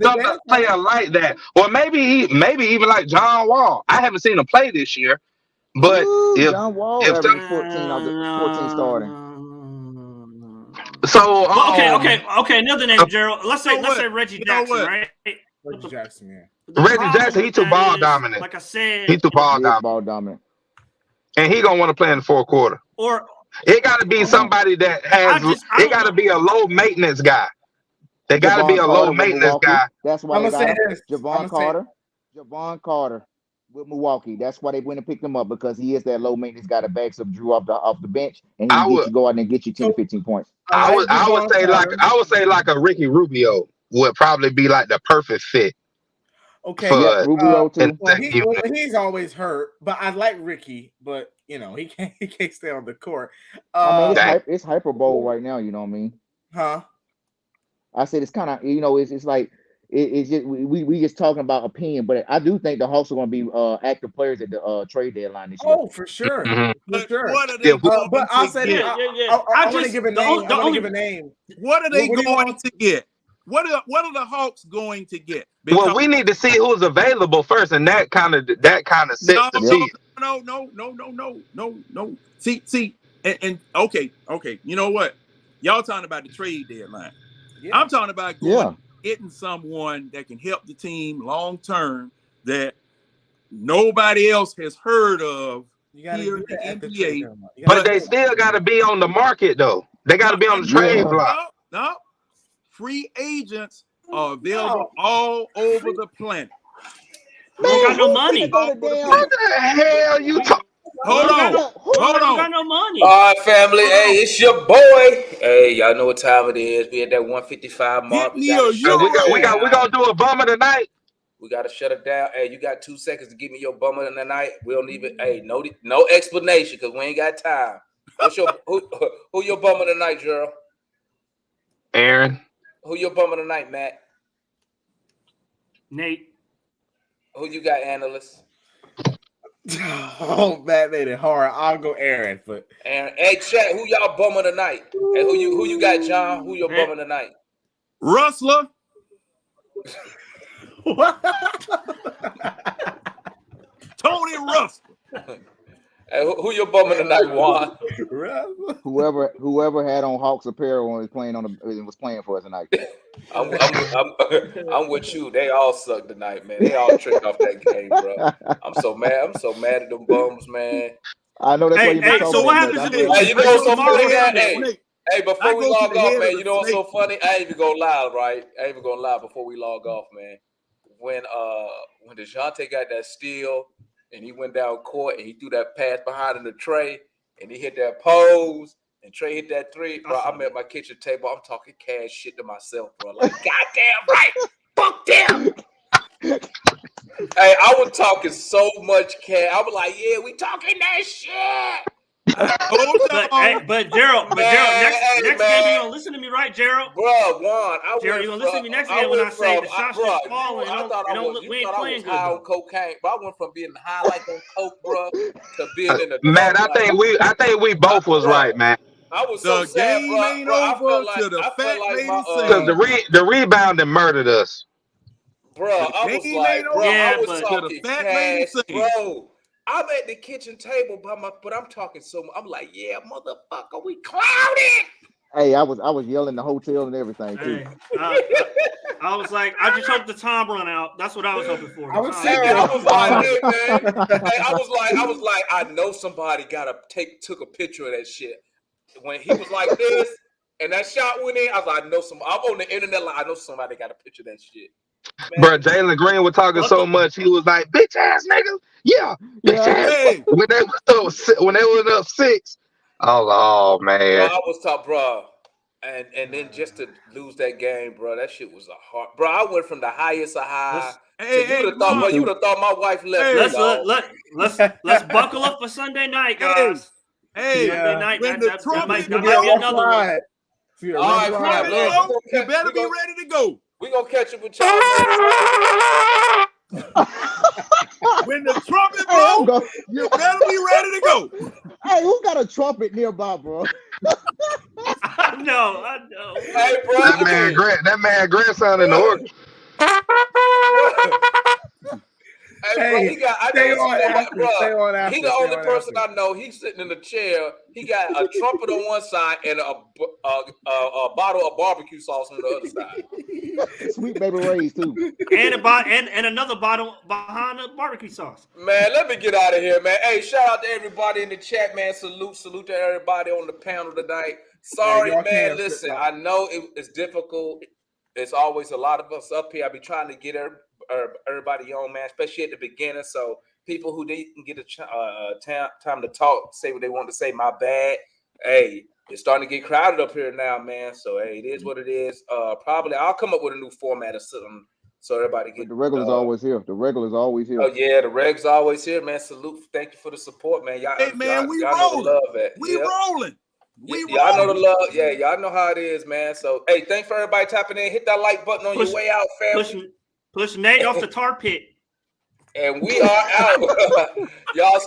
some player like that, or maybe even like John Wall. I haven't seen him play this year. But John Wall averaged 14 starting. So okay. Another name, Gerald. Let's say Reggie Jackson, right? Reggie Jackson, yeah. Reggie Jackson, he too ball dominant. Like I said, he too ball dominant, and he gonna want to play in the fourth quarter. Or it got to be somebody that has. It got to be a low maintenance guy. They got to be a low maintenance guy. That's why they got Javon Carter. With Milwaukee, that's why they went and picked him up, because he is that low maintenance guy that backs up Drew off the bench, and he can go out and get you 10 to 15 points. I would say like a Ricky Rubio would probably be like the perfect fit. Okay, Rubio too. He's always hurt, but I like Ricky, but he can't stay on the court. It's Hyper Bowl right now. You know what I mean? Huh? I said it's kind of it's like. It's just we just talking about opinion, but I do think the Hawks are going to be active players at the trade deadline this year. Oh, for sure, for sure. What are they but I'll say I want to give a name. I want to give a name. What are they going to get? What are the Hawks going to get? Well, we need to see who's available first, and that kind of sets the season. No. See, and okay. You know what? Y'all talking about the trade deadline. Yeah. I'm talking about getting someone that can help the team long term that nobody else has heard of here in the NBA. But they still got to be on the market, though. They got to be on the trade block. No. Free agents are available all over the planet. We don't got no money. What the hell you talking? Hold on. Got no money. All right, family. Hey, it's your boy. Hey, y'all know what time it is. We at that 155 mark. We gonna do a bummer tonight. We gotta shut it down. Hey, you got 2 seconds to give me your bummer tonight. We don't even. Hey, no explanation because we ain't got time. What's your who your bummer tonight, Gerald? Aaron. Who your bummer tonight, Matt? Nate. Who you got, analyst? Oh, Matt made it hard. I'll go Aaron. Aaron. Hey, chat. Who y'all bummer tonight? Hey, who you got, John? Who your bummer tonight? Rustler. Tony Rustler. Hey, who your bummer tonight, Juan? Whoever had on Hawks apparel and was playing for us tonight. I'm with you. They all suck tonight, man. They all tricked off that game, bro. I'm so mad. I'm so mad at them bums, man. I know that's why you've been talking. So what happens if you know what's so funny? Hey, before we log off, man, you know what's so funny? I ain't even gonna lie, right? I ain't even gonna lie before we log off, man. When DeJounte got that steal and he went down court and he threw that pass behind in the Trey and he hit that pose and Trey hit that three, bro, I'm at my kitchen table. I'm talking cash shit to myself, bro. Like, goddamn right. Fuck them. Hey, I was talking so much cash. I was like, yeah, we talking that shit. But Gerald, next game you gonna listen to me, right, Gerald? Bro, Juan, Gerald, you gonna listen to me next game when I say the shots just falling. We ain't playing good. On cocaine, but I went from being high like on coke, bro, to being in the man. I think we both was right, man. I was so sad, bro. Ain't over till the fat lady because the rebounding murdered us, bro. I was like, bro, I was talking cash, bro. I'm at the kitchen table but I'm talking so much. I'm like, yeah, motherfucker, we clouded. Hey, I was yelling the hotel and everything too. I was like, I just hope the time run out. That's what I was hoping for. I was like, hey, man. Hey, I was like, I know somebody took a picture of that shit. When he was like this and that shot went in, I was like, I'm on the internet, like, I know somebody got a picture of that shit. Man. Bro, Jalen Green was talking so much, he was like, bitch ass niggas. Yeah. Hey. When they was up 6, I was like, oh man. Bro, I was top, bro. And then just to lose that game, bro, that shit was a hard. Bro, I went from the highest of high. You would have thought my wife left. Let's buckle up for Sunday night, guys. Sunday night. That might be another one. All right, you better be ready to go. We're going to catch up with y'all. When the trumpet blows, you better be ready to go. Hey, who got a trumpet nearby, bro? I know. Hey, bro. That man grandson in the organ. Hey, bro, he the only person I know. He's sitting in the chair. He got a trumpet on one side and a bottle of barbecue sauce on the other side. Sweet Baby Ray's too. And another bottle behind the barbecue sauce. Man, let me get out of here, man. Hey, shout out to everybody in the chat, man. Salute to everybody on the panel tonight. Sorry, man. Listen, I know it's difficult. There's always a lot of us up here. I be trying to get everybody on, man, especially at the beginning. So people who didn't get a time to talk, say what they want to say, my bad. Hey, it's starting to get crowded up here now, man. So, hey, it is what it is. Probably I'll come up with a new format or something so everybody get. The regular's always here. The regular's always here. Oh, yeah, the reg's always here, man. Salute. Thank you for the support, man. Y'all, hey, man, we rolling. Know the love at. We rolling. Y'all know the love. Yeah, y'all know how it is, man. So, hey, thanks for everybody tapping in. Hit that like button on your way out, family. Push Nate off the tar pit. And we are out. Y'all